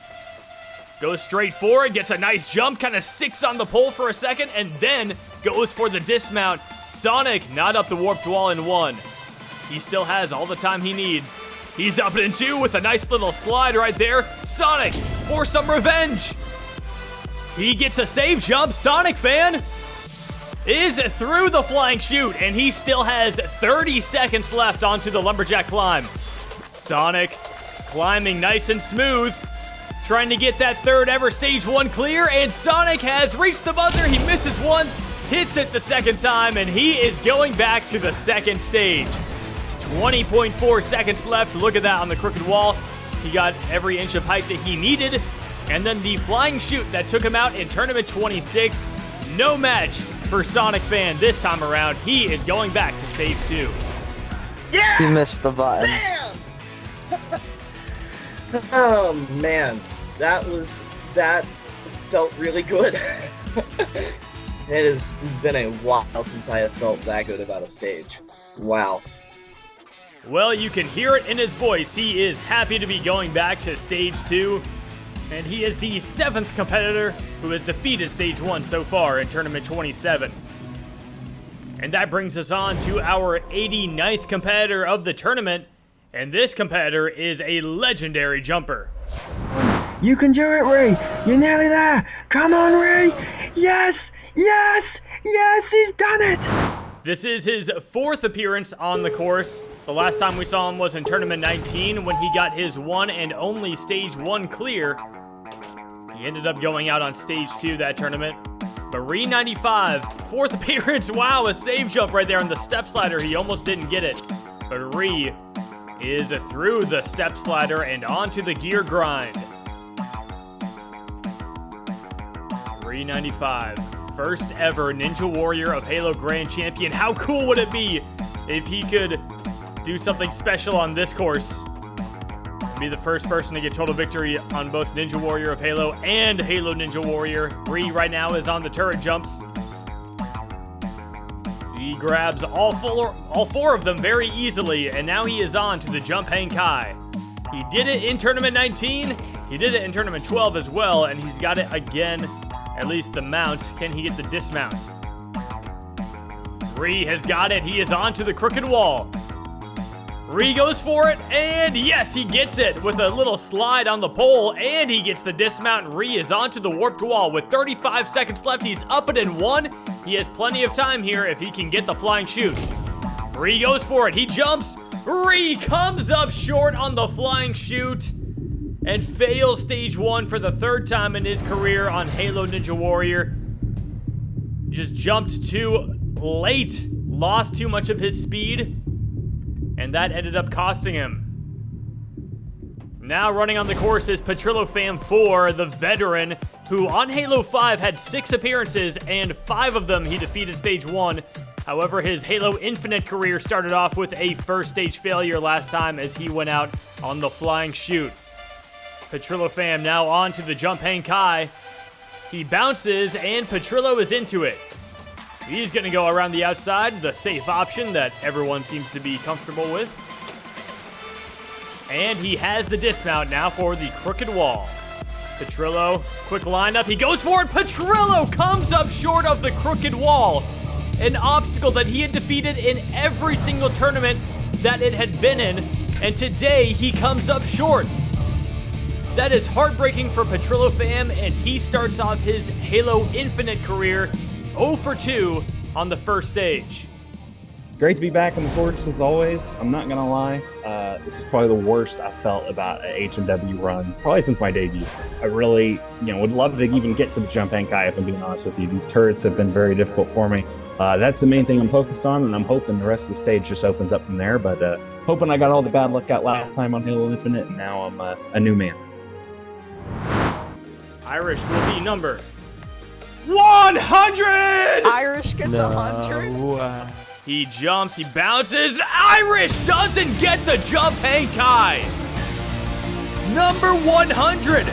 Goes straight forward, gets a nice jump, kind of sticks on the pole for a second, and then goes for the dismount. Sonic not up the warped wall in 1. He still has all the time he needs. He's up in 2 with a nice little slide right there. Sonic for some revenge. He gets a save jump. Sonic Fan is through the flying chute, and he still has 30 seconds left onto the lumberjack climb. Sonic climbing nice and smooth, trying to get that 3rd ever stage 1 clear, and Sonic has reached the buzzer. He misses once, hits it the 2nd time, and he is going back to the 2nd stage. 20.4 seconds left. Look at that on the crooked wall. He got every inch of height that he needed. And then the flying chute that took him out in Tournament 26. No match for Sonic Fan this time around. He is going back to Stage 2. He missed the button. Oh man, that felt really good. It has been a while since I have felt that good about a stage. Wow. Well, you can hear it in his voice. He is happy to be going back to Stage 2. And he is the 7th competitor who has defeated Stage 1 so far in Tournament 27. And that brings us on to our 89th competitor of the tournament. And this competitor is a legendary jumper. You can do it, Ray. You're nearly there. Come on, Ray. Yes, yes, yes, he's done it. This is his 4th appearance on the course. The last time we saw him was in Tournament 19 when he got his one and only Stage 1 clear. He ended up going out on Stage 2 that tournament. But Re95, 4th appearance. Wow, a save jump right there on the step slider. He almost didn't get it. But Re is through the step slider and onto the gear grind. Re95, first ever Ninja Warrior of Halo Grand Champion. How cool would it be if he could do something special on this course? Be the first person to get total victory on both Ninja Warrior of Halo and Halo Ninja Warrior. Re right now is on the turret jumps. He grabs all four of them very easily, and now he is on to the jump hang kai. He did it in Tournament 19, he did it in Tournament 12 as well, and he's got it again, at least the mount. Can he get the dismount? Re has got it, he is on to the crooked wall. Re goes for it, and yes, he gets it with a little slide on the pole, and he gets the dismount. Re is onto the warped wall with 35 seconds left. He's up it in 1. He has plenty of time here if he can get the flying chute. Re goes for it. He jumps. Re comes up short on the flying chute and fails Stage 1 for the 3rd time in his career on Halo Ninja Warrior. Just jumped too late, lost too much of his speed, and that ended up costing him. Now running on the course is Petrillo Fam 4, the veteran, who on Halo 5 had 6 appearances, and 5 of them he defeated Stage 1. However, his Halo Infinite career started off with a first stage failure last time as he went out on the flying chute. Petrillo Fam now on to the jump hang kai. He bounces, and Petrillo is into it. He's going to go around the outside, the safe option that everyone seems to be comfortable with. And he has the dismount now for the crooked wall. Petrillo, quick lineup. He goes for it. Petrillo comes up short of the crooked wall. An obstacle that he had defeated in every single tournament that it had been in. And today he comes up short. That is heartbreaking for Petrillo Fam, and he starts off his Halo Infinite career 0 for 2 on the first stage. Great to be back on the course as always. I'm not gonna lie, this is probably the worst I felt about an H&W run, probably since my debut. I really, would love to even get to the jump hang kai if I'm being honest with you. These turrets have been very difficult for me. That's the main thing I'm focused on, and I'm hoping the rest of the stage just opens up from there, but hoping I got all the bad luck out last time on Halo Infinite, and now I'm a new man. Irish will be number 100! Irish gets 100. He jumps, he bounces. Irish doesn't get the jump hang kai. Number 100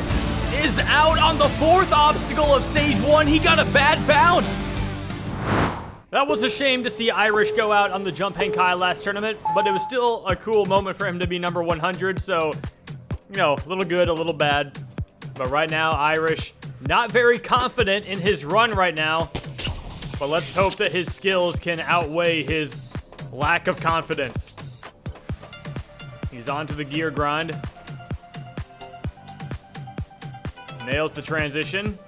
is out on the 4th obstacle of Stage 1. He got a bad bounce. That was a shame to see Irish go out on the jump hang kai last tournament, but it was still a cool moment for him to be number 100, so, a little good, a little bad. But right now, Irish not very confident in his run right now. But let's hope that his skills can outweigh his lack of confidence. He's on to the gear grind. Nails the transition.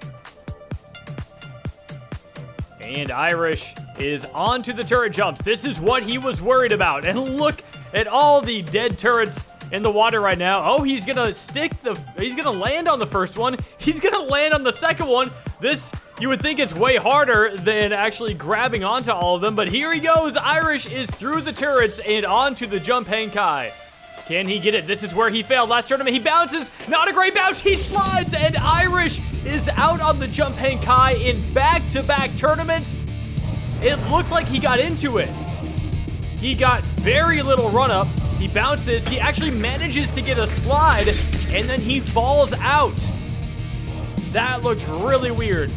And Irish is on to the turret jumps. This is what he was worried about. And look at all the dead turrets in the water right now. Oh, he's gonna land on the first one. He's gonna land on the second one. This, you would think, is way harder than actually grabbing onto all of them, but here he goes. Irish is through the turrets and onto the jump hang kai. Can he get it? This is where he failed last tournament. He bounces. Not a great bounce. He slides, and Irish is out on the jump hang kai in back-to-back tournaments. It looked like he got into it. He got very little run-up. He bounces. He actually manages to get a slide, and then he falls out. That looked really weird.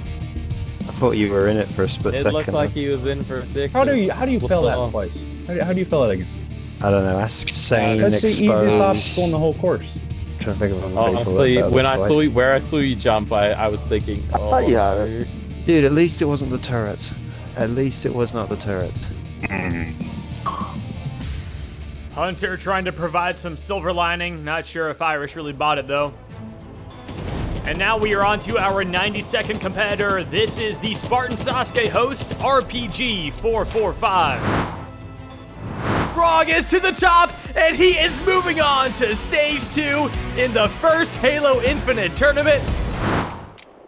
I thought you were in it for a split second. It looked like he was in for a second. How do you fail that twice? How do you fail that again? I don't know. Ask Sane. That's the easiest obstacle in the whole course. I'm trying to think of Honestly, when I saw you, where I saw you jump, I was thinking, oh, thought you had it. Dude, at least it wasn't the turrets. At least it was not the turrets. Hunter trying to provide some silver lining. Not sure if Irish really bought it, though. And now we are on to our 90-second competitor. This is the Spartan Sasuke host, RPG 445. Rog is to the top, and he is moving on to stage 2 in the first Halo Infinite tournament.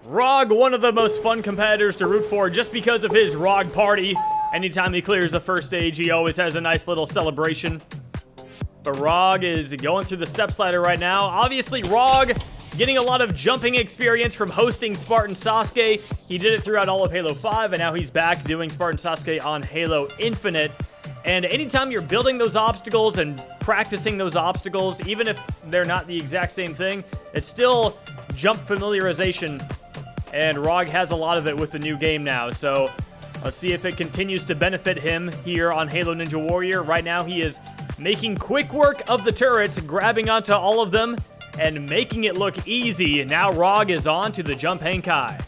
Rog, one of the most fun competitors to root for just because of his Rog party. Anytime he clears the first stage, he always has a nice little celebration. But Rog is going through the step slider right now. Obviously, Rog getting a lot of jumping experience from hosting Spartan Sasuke. He did it throughout all of Halo 5, and now he's back doing Spartan Sasuke on Halo Infinite. And anytime you're building those obstacles and practicing those obstacles, even if they're not the exact same thing, it's still jump familiarization. And Rog has a lot of it with the new game now. So let's see if it continues to benefit him here on Halo Ninja Warrior. Right now he is making quick work of the turrets, grabbing onto all of them, and making it look easy. Now Rog is on to the jump hang kai.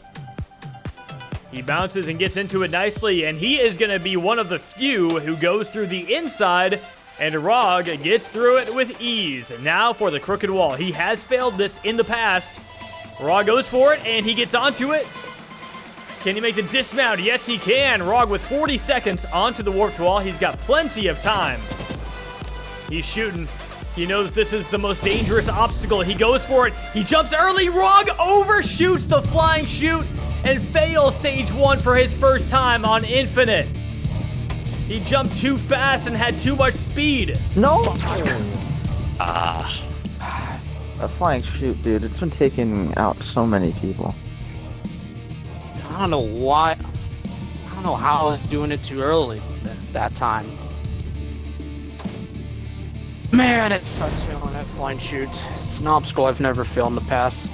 He bounces and gets into it nicely, and he is going to be one of the few who goes through the inside, and Rog gets through it with ease. Now for the crooked wall. He has failed this in the past. Rog goes for it, and he gets onto it. Can he make the dismount? Yes, he can. Rog with 40 seconds onto the warped wall. He's got plenty of time. He's shooting. He knows this is the most dangerous obstacle. He goes for it. He jumps early. Rog overshoots the flying chute and fails stage 1 for his first time on Infinite. He jumped too fast and had too much speed. No! A flying chute, dude. It's been taking out so many people. I don't know why. I don't know how I was doing it too early that time. Man, it sucks failing that flying chute. It's an obstacle I've never failed in the past.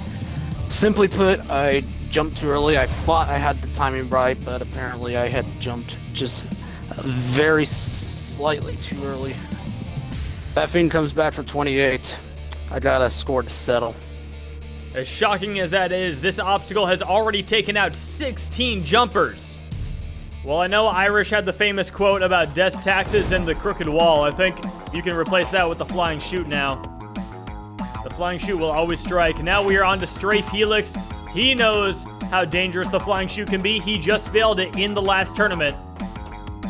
Simply put, I jumped too early. I thought I had the timing right, but apparently I had jumped just very slightly too early. That fiend comes back for 28. I got a score to settle. As shocking as that is, this obstacle has already taken out 16 jumpers. Well, I know Irish had the famous quote about death taxes and the crooked wall. I think you can replace that with the flying chute now. The flying chute will always strike. Now we are on to Strafe Helix. He knows how dangerous the flying chute can be. He just failed it in the last tournament.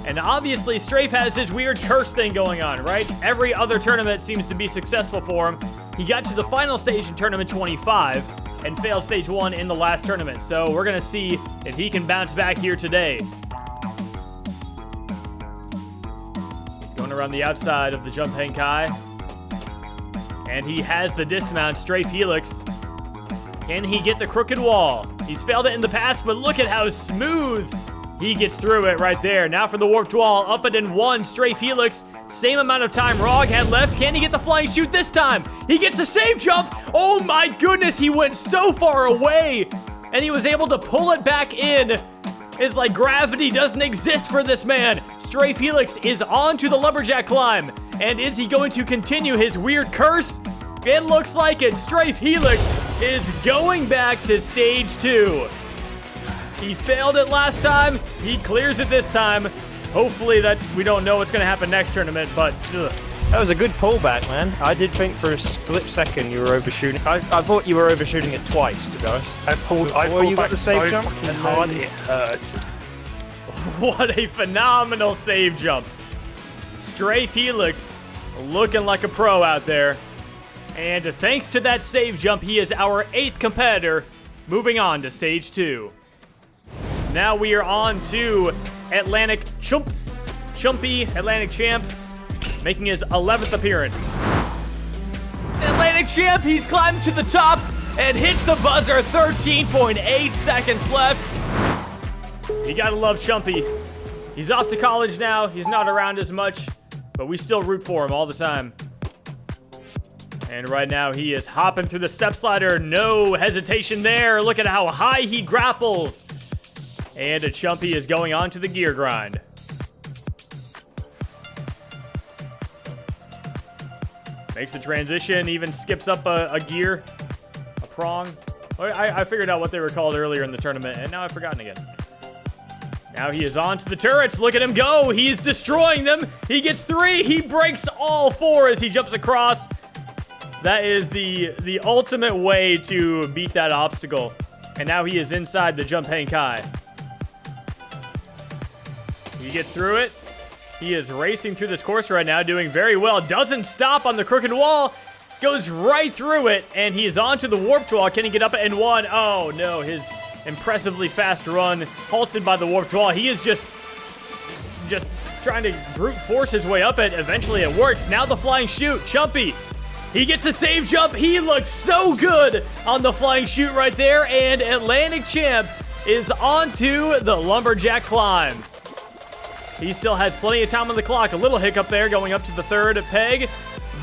And obviously, Strafe has his weird curse thing going on, right? Every other tournament seems to be successful for him. He got to the final stage in tournament 25 and failed stage 1 in the last tournament. So we're going to see if he can bounce back here today. He's going around the outside of the jump hang kai. And he has the dismount, Strafe Helix. Can he get the crooked wall? He's failed it in the past, but look at how smooth he gets through it right there. Now for the warped wall, up it in 1, Strafe Helix. Same amount of time Rog had left. Can he get the flying chute this time? He gets a save jump. Oh my goodness, he went so far away. And he was able to pull it back in. It's like gravity doesn't exist for this man. Strafe Helix is on to the lumberjack climb. And is he going to continue his weird curse? It looks like it. Strafe Helix is going back to stage 2. He failed it last time. He clears it this time. Hopefully that we don't know what's going to happen next tournament, but ugh. That was a good pullback, man. I did think for a split second you were overshooting. I thought you were overshooting it twice, to be honest. I pulled you got the save jump, and hard it hurt. What a phenomenal save jump. Strafe Helix looking like a pro out there. And thanks to that save jump, he is our 8th competitor, moving on to stage 2. Now we are on to Atlantic Chumpy Atlantic Champ, making his 11th appearance. Atlantic Champ, he's climbed to the top and hits the buzzer. 13.8 seconds left. You gotta love Chumpy. He's off to college now. He's not around as much, but we still root for him all the time. And right now he is hopping through the step slider. No hesitation there. Look at how high he grapples. And a Chumpy is going on to the gear grind. Makes the transition, even skips up a gear, a prong. I figured out what they were called earlier in the tournament, and now I've forgotten again. Now he is on to the turrets. Look at him go. He's destroying them. He gets 3. He breaks all 4 as he jumps across. That is the ultimate way to beat that obstacle. And now he is inside the jump hang kai. He gets through it. He is racing through this course right now, doing very well. Doesn't stop on the crooked wall. Goes right through it, and he is onto the warped wall. Can he get up it in one? Oh, no. His impressively fast run halted by the warped wall. He is just trying to brute force his way up it. Eventually, it works. Now the flying chute. Chumpy. He gets a save jump. He looks so good on the flying chute right there, and Atlantic Champ is onto the lumberjack climb. He still has plenty of time on the clock. A little hiccup there going up to the 3rd peg.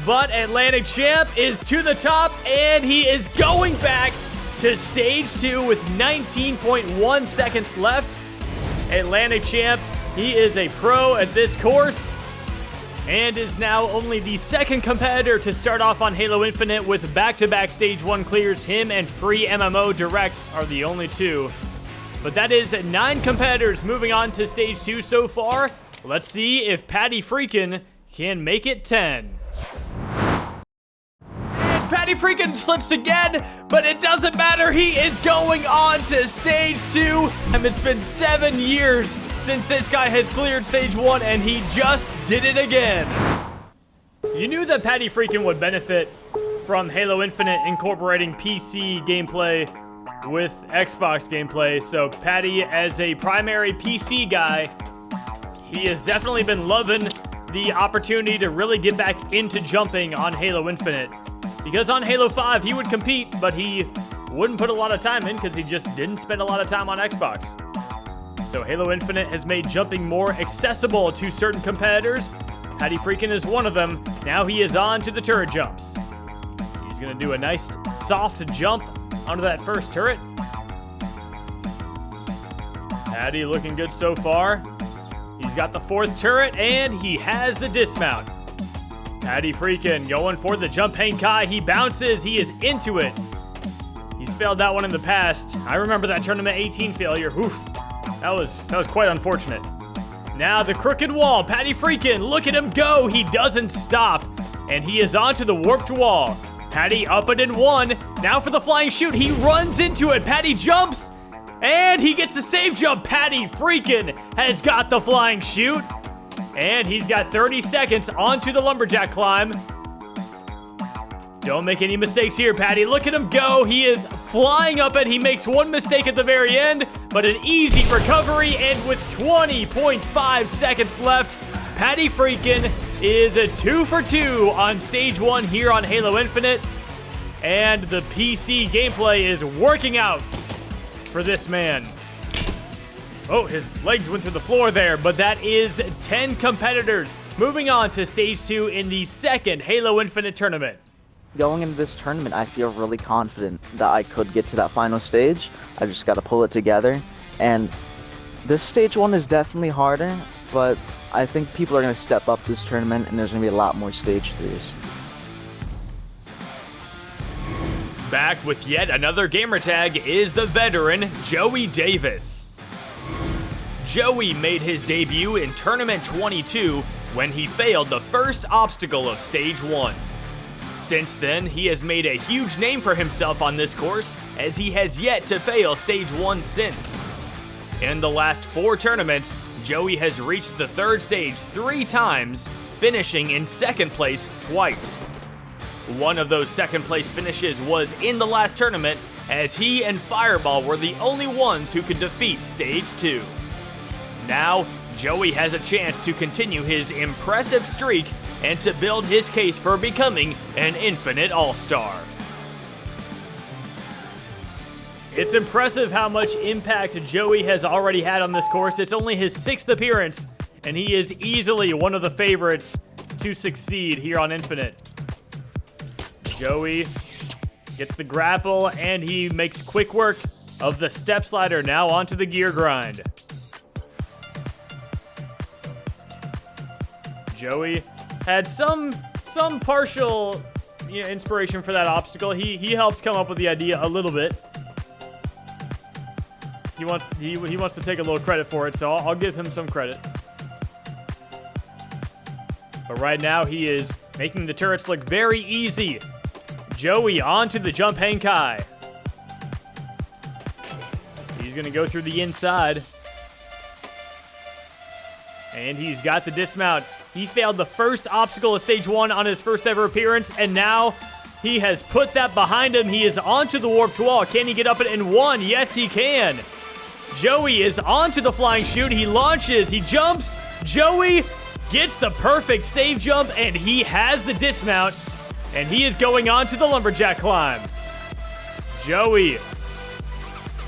But Atlantic Champ is to the top, and he is going back to stage 2 with 19.1 seconds left. Atlantic Champ, he is a pro at this course and is now only the 2nd competitor to start off on Halo Infinite with back-to-back stage 1 clears. Him and Free MMO Direct are the only 2. But that is 9 competitors moving on to stage 2 so far. Let's see if Freakin can make it 10. And Freakin slips again, but it doesn't matter. He is going on to stage 2. And it's been 7 years since this guy has cleared stage 1, and he just did it again. You knew that Freakin would benefit from Halo Infinite incorporating PC gameplay with Xbox gameplay. So Patty, as a primary PC guy, he has definitely been loving the opportunity to really get back into jumping on Halo Infinite. Because on Halo 5, he would compete, but he wouldn't put a lot of time in because he just didn't spend a lot of time on Xbox. So Halo Infinite has made jumping more accessible to certain competitors. Freakin is one of them. Now he is on to the turret jumps. He's going to do a nice soft jump onto that first turret. Patty looking good so far. He's got the 4th turret, and he has the dismount. Freakin going for the jump hang kai. He bounces. He is into it. He's failed that one in the past. I remember that tournament 18 failure. Oof. That was quite unfortunate. Now the crooked wall. Freakin, look at him go. He doesn't stop, and he is onto the warped wall. Patty up it in 1. Now for the flying chute. He runs into it. Patty jumps, and he gets the save jump. Freakin has got the flying chute, and he's got 30 seconds onto the lumberjack climb. Don't make any mistakes here, Patty. Look at him go. He is flying up it. He makes one mistake at the very end, but an easy recovery, and with 20.5 seconds left, Freakin is a 2 for 2 on stage 1 here on Halo Infinite, and the PC gameplay is working out for this man. Oh, his legs went through the floor there, but that is 10 competitors moving on to stage 2 in the 2nd Halo Infinite tournament. Going into this tournament, I feel really confident that I could get to that final stage. I just got to pull it together, and this stage 1 is definitely harder, but I think people are going to step up this tournament, and there's going to be a lot more stage 3s. Back with yet another gamertag is the veteran Joey Davis. Joey made his debut in Tournament 22 when he failed the first obstacle of Stage 1. Since then, he has made a huge name for himself on this course, as he has yet to fail Stage 1 since. In the last 4 tournaments, Joey has reached the 3rd stage 3 times, finishing in 2nd place twice. One of those 2nd place finishes was in the last tournament, as he and Fireball were the only ones who could defeat Stage 2. Now, Joey has a chance to continue his impressive streak and to build his case for becoming an Infinite All-Star. It's impressive how much impact Joey has already had on this course. It's only his 6th appearance, and he is easily one of the favorites to succeed here on Infinite. Joey gets the grapple, and he makes quick work of the step slider. Now onto the gear grind. Joey had some partial inspiration for that obstacle. He helped come up with the idea a little bit. He wants to take a little credit for it, so I'll give him some credit. But right now he is making the turrets look very easy. Joey onto the jump hang kai. He's gonna go through the inside. And he's got the dismount. He failed the first obstacle of stage 1 on his first ever appearance, and now he has put that behind him. He is onto the warped wall. Can he get up it in 1? Yes, he can. Joey is onto the flying chute. He launches, he jumps. Joey gets the perfect save jump, and he has the dismount, and he is going on to the lumberjack climb. Joey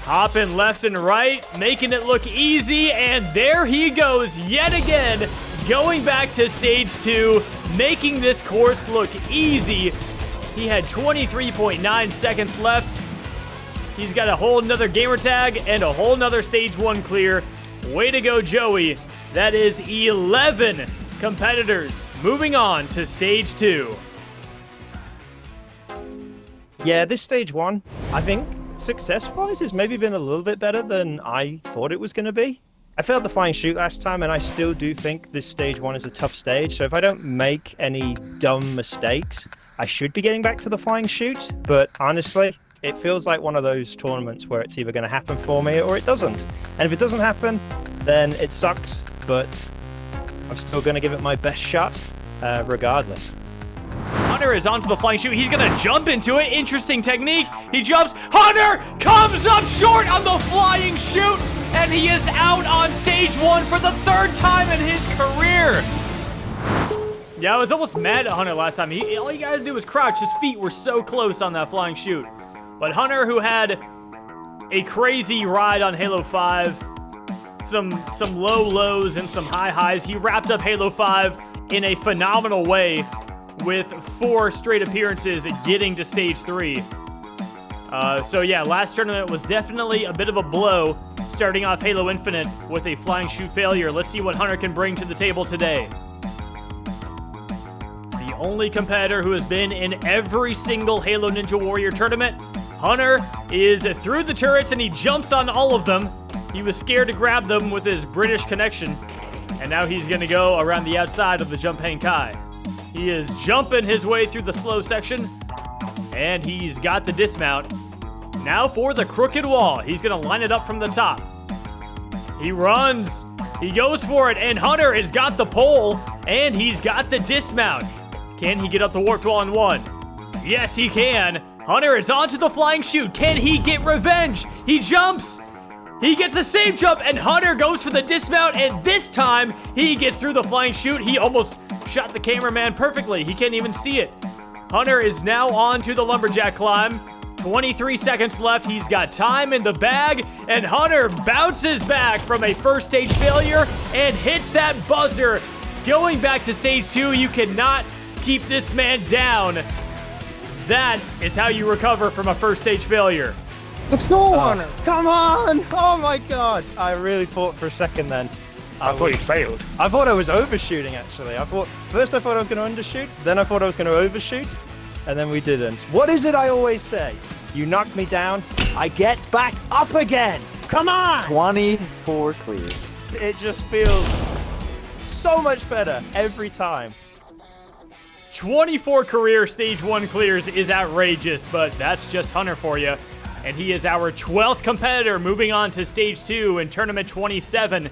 hopping left and right, making it look easy, and there he goes yet again, going back to stage 2, making this course look easy. He had 23.9 seconds left. He's got a whole nother gamer tag and a whole nother stage 1 clear. Way to go, Joey. That is 11 competitors moving on to stage 2. Yeah, this stage 1, I think, success-wise, has maybe been a little bit better than I thought it was going to be. I failed the flying chute last time, and I still do think this stage 1 is a tough stage, so if I don't make any dumb mistakes, I should be getting back to the flying chute, but honestly, it feels like one of those tournaments where it's either going to happen for me or it doesn't. And if it doesn't happen, then it sucks, but I'm still going to give it my best shot, regardless. Hunter is onto the flying chute. He's going to jump into it. Interesting technique. He jumps. Hunter comes up short on the flying chute, and he is out on stage 1 for the 3rd time in his career. Yeah, I was almost mad at Hunter last time. All he got to do was crouch. His feet were so close on that flying chute. But Hunter, who had a crazy ride on Halo 5, some low lows and some high highs, he wrapped up Halo 5 in a phenomenal way with 4 straight appearances at getting to stage 3. So yeah, last tournament was definitely a bit of a blow, starting off Halo Infinite with a flying chute failure. Let's see what Hunter can bring to the table today. The only competitor who has been in every single Halo Ninja Warrior tournament. Hunter is through the turrets, and he jumps on all of them. He was scared to grab them with his British connection, and now he's going to go around the outside of the jump hang kai. He is jumping his way through the slow section, and he's got the dismount. Now for the crooked wall. He's going to line it up from the top. He runs. He goes for it, and Hunter has got the pole, and he's got the dismount. Can he get up the warped wall in 1? Yes, he can. Hunter is onto the flying chute. Can he get revenge? He jumps. He gets a safe jump, and Hunter goes for the dismount, and this time he gets through the flying chute. He almost shot the cameraman perfectly. He can't even see it. Hunter is now on to the lumberjack climb. 23 seconds left. He's got time in the bag, and Hunter bounces back from a first stage failure and hits that buzzer. Going back to stage 2, you cannot keep this man down. That is how you recover from a first stage failure. Let's go, Hunter. Come on! Oh my god! I really thought for a second then. I thought you failed. I thought I was overshooting, actually. First I thought I was going to undershoot, then I thought I was going to overshoot, and then we didn't. What is it I always say? You knock me down, I get back up again! Come on! 24 clears. It just feels so much better every time. 24 career stage 1 clears is outrageous, but that's just Hunter for you. And he is our 12th competitor moving on to stage 2 in tournament 27.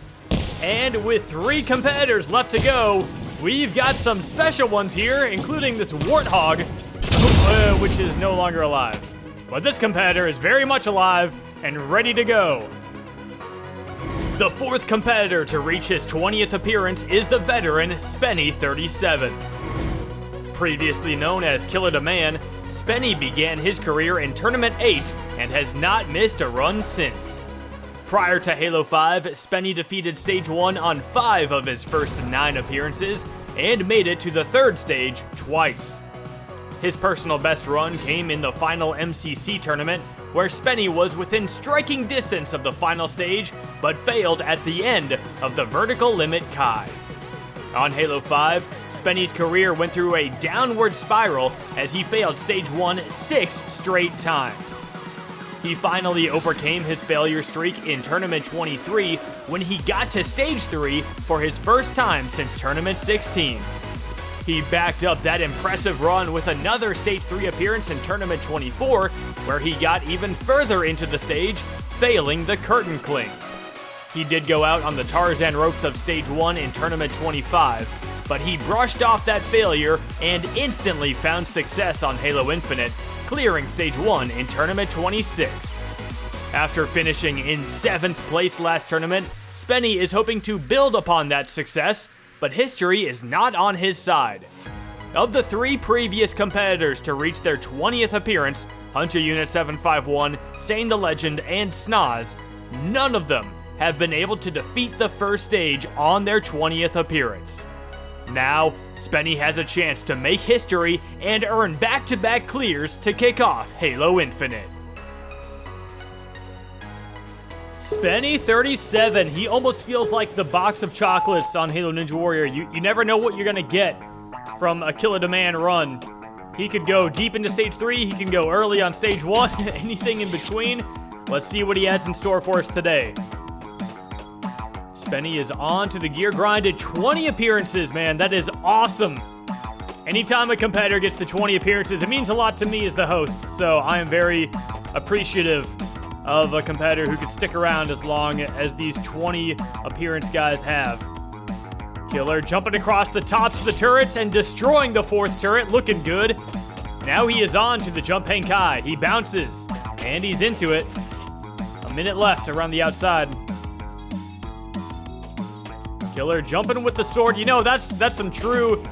And with 3 competitors left to go, we've got some special ones here, including this warthog, which is no longer alive. But this competitor is very much alive and ready to go. The fourth competitor to reach his 20th appearance is the veteran Spenny37. Previously known as Killer the Man, Spenny began his career in Tournament 8 and has not missed a run since. Prior to Halo 5, Spenny defeated Stage 1 on 5 of his first 9 appearances and made it to the third stage twice. His personal best run came in the final MCC tournament, where Spenny was within striking distance of the final stage, but failed at the end of the vertical limit Kai. On Halo 5, Spenny's career went through a downward spiral as he failed Stage 1 6 straight times. He finally overcame his failure streak in Tournament 23 when he got to Stage 3 for his first time since Tournament 16. He backed up that impressive run with another Stage 3 appearance in Tournament 24, where he got even further into the stage, failing the Curtain Cling. He did go out on the Tarzan ropes of Stage 1 in Tournament 25, but he brushed off that failure and instantly found success on Halo Infinite, clearing Stage 1 in Tournament 26. After finishing in 7th place last tournament, Spenny is hoping to build upon that success, but history is not on his side. Of the 3 previous competitors to reach their 20th appearance, Hunter Unit 751, SaneThe Legend, and SUNNyside, none of them have been able to defeat the first stage on their 20th appearance. Now, Spenny has a chance to make history and earn back-to-back clears to kick off Halo Infinite. Spenny37, he almost feels like the box of chocolates on Halo Ninja Warrior. You never know what you're gonna get from a Killer the Man run. He could go deep into Stage 3, he can go early on Stage 1, anything in between. Let's see what he has in store for us today. Spenny is on to the gear grind at 20 appearances, man. That is awesome. Anytime a competitor gets to 20 appearances, it means a lot to me as the host, so I am very appreciative of a competitor who could stick around as long as these 20 appearance guys have. Killer jumping across the tops of the turrets and destroying the 4th turret, looking good. Now he is on to the jump hang Kai. He bounces, and he's into it. A minute left around the outside. Killer jumping with the sword. You know, that's some true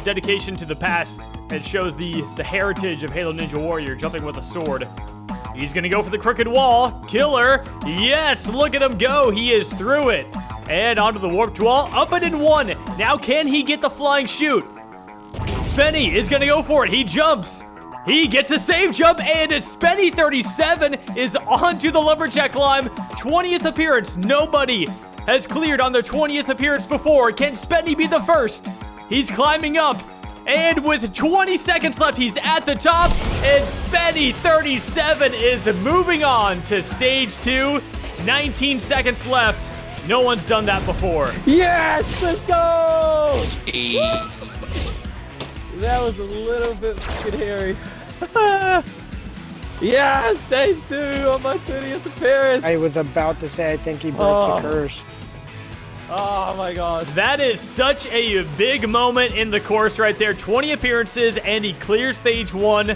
dedication to the past. It shows the heritage of Halo Ninja Warrior, jumping with a sword. He's gonna go for the crooked wall. Killer, yes, look at him go. He is through it. And onto the warped wall, up and in 1. Now can he get the flying chute? Spenny is gonna go for it. He jumps. He gets a save jump, and Spenny37 is onto the lumberjack climb. 20th appearance. Nobody has cleared on their 20th appearance before. Can Spenny be the first? He's climbing up. And with 20 seconds left, he's at the top, and Spenny37 is moving on to Stage 2. 19 seconds left. No one's done that before. Yes, let's go! That was a little bit fucking hairy. Yeah, Stage 2 on my 20th appearance. I was about to say, I think he broke the curse. Oh my god. That is such a big moment in the course right there. 20 appearances and he clears Stage 1.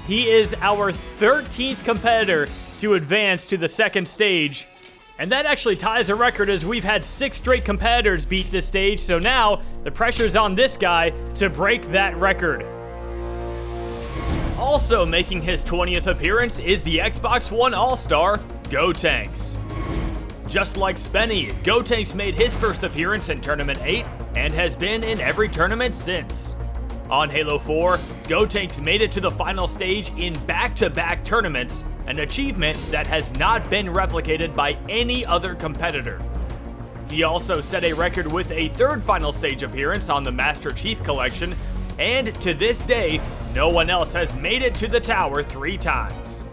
He is our 13th competitor to advance to the second stage. And that actually ties a record as we've had 6 straight competitors beat this stage. So now the pressure's on this guy to break that record. Also making his 20th appearance is the Xbox One All-Star, GoTanks. Just like Spenny, GoTanks made his first appearance in Tournament 8 and has been in every tournament since. On Halo 4, GoTanks made it to the final stage in back-to-back tournaments, an achievement that has not been replicated by any other competitor. He also set a record with a 3rd final stage appearance on the Master Chief Collection, and to this day, no one else has made it to the tower 3 times.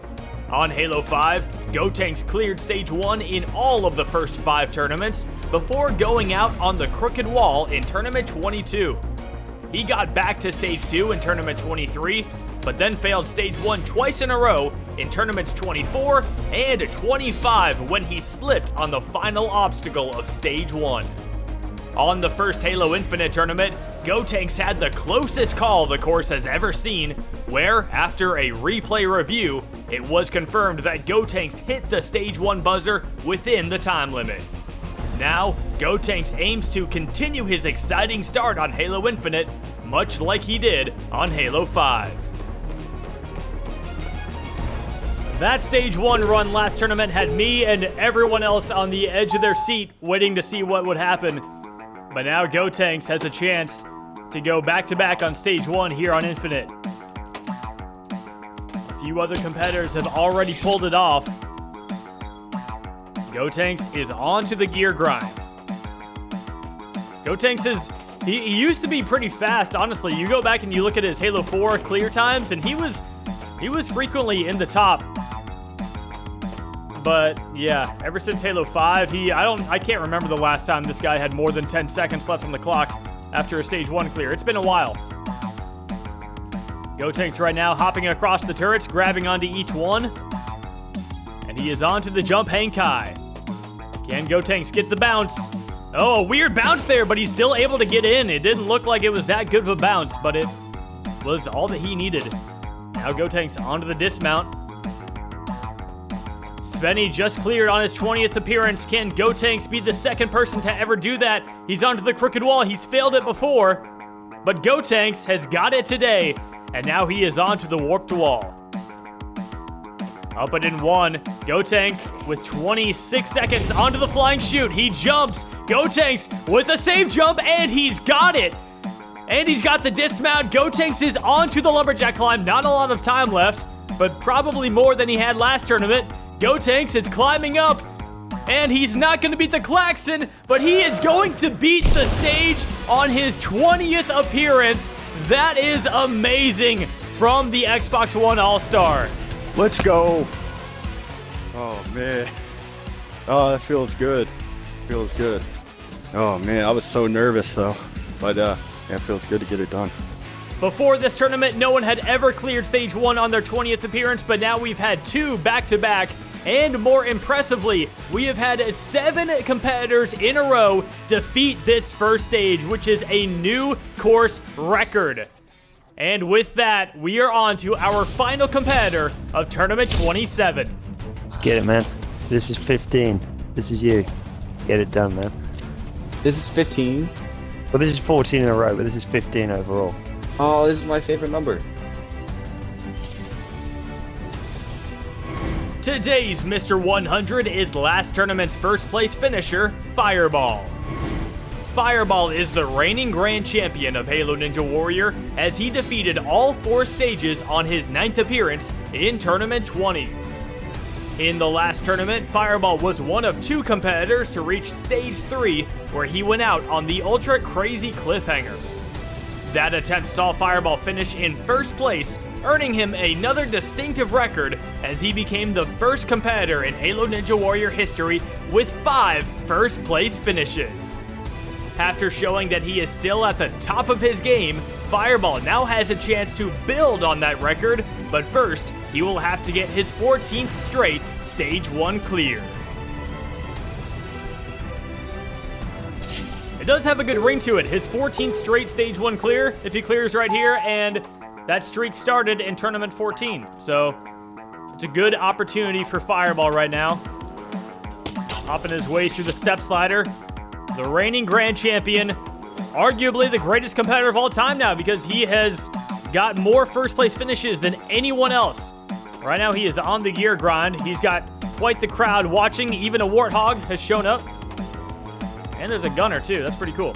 On Halo 5, GoTanks cleared Stage 1 in all of the first 5 tournaments before going out on the crooked wall in Tournament 22. He got back to Stage 2 in Tournament 23, but then failed Stage 1 twice in a row in Tournaments 24 and 25 when he slipped on the final obstacle of Stage 1. On the first Halo Infinite tournament, GoTanks had the closest call the course has ever seen, where, after a replay review, it was confirmed that GoTanks hit the Stage 1 buzzer within the time limit. Now, GoTanks aims to continue his exciting start on Halo Infinite, much like he did on Halo 5. That Stage 1 run last tournament had me and everyone else on the edge of their seat waiting to see what would happen. But now GoTanks has a chance to go back-to-back on Stage 1 here on Infinite. A few other competitors have already pulled it off. GoTanks is on to the gear grind. GoTanks is, he used to be pretty fast, honestly. You go back and you look at his Halo 4 clear times, and he was frequently in the top. But yeah, ever since Halo 5, I can't remember the last time this guy had more than 10 seconds left on the clock after a Stage 1 clear. It's been a while. GoTanks right now hopping across the turrets, grabbing onto each one. And he is on to the jump hang kai. Can GoTanks get the bounce? Oh, a weird bounce there, but he's still able to get in. It didn't look like it was that good of a bounce, but it was all that he needed. Now GoTanks onto the dismount. Svenny just cleared on his 20th appearance. Can GoTanks be the second person to ever do that? He's onto the crooked wall. He's failed it before, but GoTanks has got it today, and now he is onto the warped wall. Up and in one, GoTanks with 26 seconds onto the flying chute. He jumps. GoTanks with a safe jump, and he's got it. And he's got the dismount. GoTanks is onto the lumberjack climb. Not a lot of time left, but probably more than he had last tournament. GoTanks is climbing up, and he's not going to beat the klaxon, but he is going to beat the stage on his 20th appearance. That is amazing from the Xbox One All-Star. Let's go. Oh, man. Oh, that feels good. Feels good. Oh, man, I was so nervous, though. But, yeah, it feels good to get it done. Before this tournament, no one had ever cleared Stage 1 on their 20th appearance, but now we've had 2 back-to-back. And more impressively, we have had 7 competitors in a row defeat this first stage, which is a new course record. And with that, we are on to our final competitor of Tournament 27. Let's get it, man. This is 15. This is you. Get it done, man. This is 15? Well, this is 14 in a row, but this is 15 overall. Oh, this is my favorite number. Today's Mr. 100 is last tournament's first place finisher, Fireball. Fireball is the reigning grand champion of Halo Ninja Warrior as he defeated all 4 stages on his 9th appearance in Tournament 20. In the last tournament, Fireball was one of 2 competitors to reach Stage 3, where he went out on the ultra crazy cliffhanger. That attempt saw Fireball finish in first place, earning him another distinctive record as he became the first competitor in Halo Ninja Warrior history with 5 first place finishes. After showing that he is still at the top of his game, Fireball now has a chance to build on that record, but first, he will have to get his 14th straight Stage 1 clear. It does have a good ring to it, his 14th straight Stage 1 clear, if he clears right here, and that streak started in Tournament 14, so it's a good opportunity for Fireball right now. Hopping his way through the step slider. The reigning grand champion, arguably the greatest competitor of all time now because he has got more first place finishes than anyone else. Right now he is on the gear grind. He's got quite the crowd watching. Even a warthog has shown up. And there's a gunner too. That's pretty cool.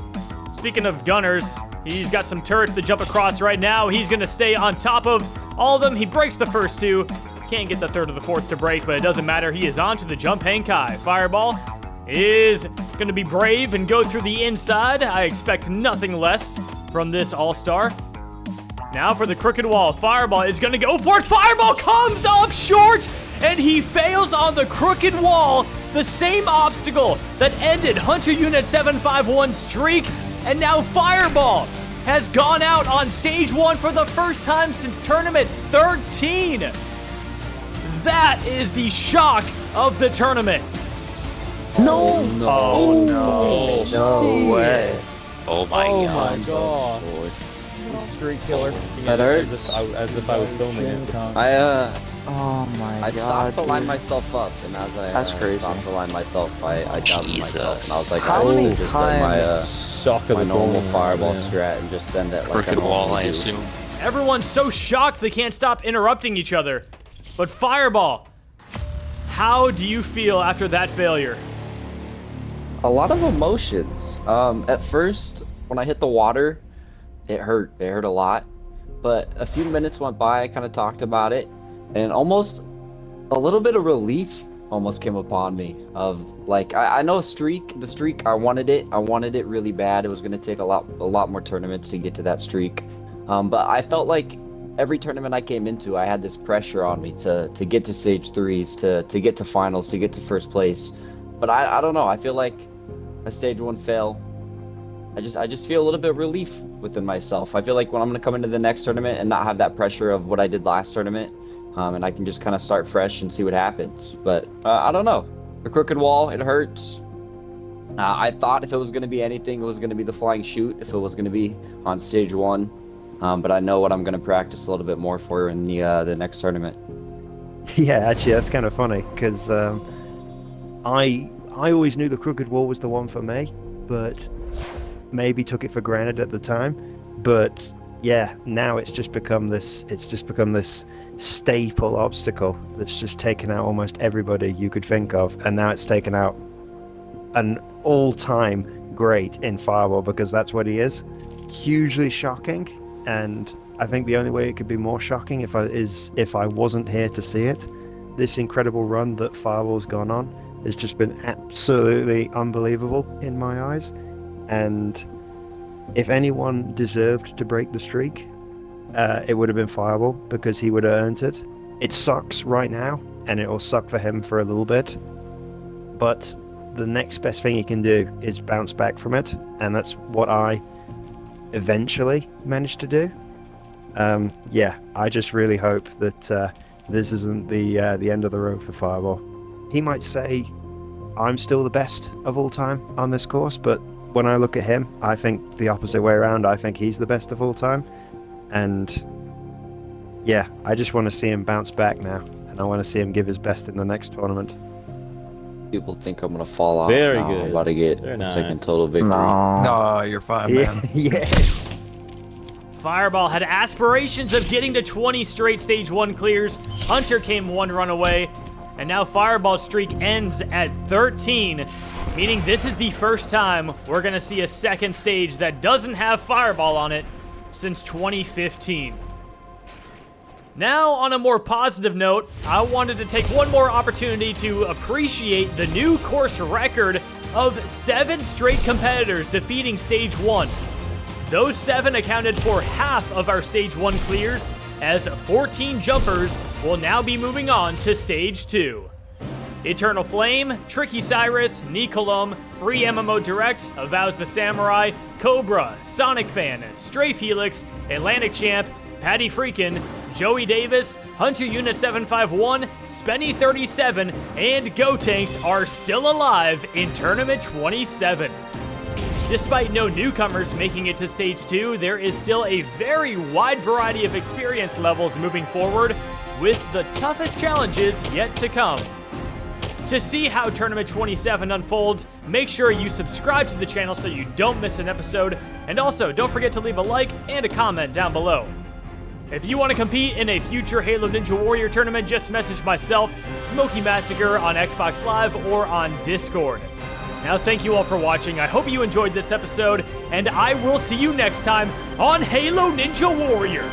Speaking of gunners, he's got some turrets to jump across right now. He's going to stay on top of all of them. He breaks the first 2. Can't get the 3rd or the 4th to break, but it doesn't matter. He is on to the jump hang kai. Fireball is going to be brave and go through the inside. I expect nothing less from this all-star. Now for the crooked wall. Fireball is going to go for it. Fireball comes up short, and he fails on the crooked wall. The same obstacle that ended Hunter Unit 751's streak, and now Fireball has gone out on Stage 1 for the first time since Tournament 13. That is the shock of the tournament. No! Oh, no. No way. Oh my god. streak killer. That hurts. As if I was filming it. Oh my god. I stopped to line myself up, and as I stopped to line myself, I doubted myself, and I was like, How many just let my normal fireball man. strat and just send it like Crooked wall, I assume. Everyone's so shocked they can't stop interrupting each other. But Fireball, how do you feel after that failure? A lot of emotions. At first, when I hit the water, it hurt. It hurt a lot. But a few minutes went by, I kind of talked about it, and almost a little bit of relief almost came upon me of like, I know the streak, I wanted it really bad. It was going to take a lot more tournaments to get to that streak. But I felt like every tournament I came into, I had this pressure on me to get to stage 3s, to get to finals, to get to first place. But I don't know, I feel like a stage 1 fail, I just feel a little bit of relief within myself. I feel like when I'm going to come into the next tournament and not have that pressure of what I did last tournament, and I can just kind of start fresh and see what happens. But I don't know. The crooked wall, it hurts. I thought if it was going to be anything, it was going to be the flying chute, if it was going to be on stage 1. But I know what I'm going to practice a little bit more for in the next tournament. Yeah, actually, that's kind of funny, because I always knew the crooked wall was the one for me, but maybe took it for granted at the time. But yeah, now it's just become this staple obstacle that's just taken out almost everybody you could think of, and now it's taken out an all-time great in Fireball, because that's what he is. Hugely shocking, and I think the only way it could be more shocking if I wasn't here to see it. This incredible run that Fireball's gone on has just been absolutely unbelievable in my eyes, and if anyone deserved to break the streak, it would have been Fireball, because he would have earned it. It sucks right now, and it will suck for him for a little bit, but the next best thing he can do is bounce back from it, and that's what I eventually managed to do. Yeah, I just really hope that this isn't the end of the road for Fireball. He might say I'm still the best of all time on this course, but when I look at him, I think the opposite way around. I think he's the best of all time, and yeah, I just want to see him bounce back now, and I want to see him give his best in the next tournament. People think I'm gonna fall off. Very now. good. I'm about to get Very a nice. second total victory. No, you're fine, man. Yeah. Fireball had aspirations of getting to 20 straight stage 1 clears. Hunter came 1 run away, and now Fireball's streak ends at 13, meaning this is the first time we're gonna see a second stage that doesn't have Fireball on it since 2015. Now, on a more positive note, I wanted to take one more opportunity to appreciate the new course record of 7 straight competitors defeating Stage 1. Those 7 accounted for half of our Stage 1 clears, as 14 jumpers will now be moving on to Stage 2. Eternal Flame, Tricky Cyrus, Nicolum, Free MMO Direct, Avowsthesamurai, Cobra, Sonic Fan, Strafe Helix, Atlantic Champ, Patty Freakin, Joey Davis, Hunter Unit 751, Spenny 37, and GoTanks are still alive in Tournament 27. Despite no newcomers making it to Stage 2, there is still a very wide variety of experience levels moving forward, with the toughest challenges yet to come. To see how Tournament 27 unfolds, make sure you subscribe to the channel so you don't miss an episode, and also don't forget to leave a like and a comment down below. If you want to compete in a future Halo Ninja Warrior tournament, just message myself, Smokey Massacre, on Xbox Live or on Discord. Now, thank you all for watching. I hope you enjoyed this episode, and I will see you next time on Halo Ninja Warrior.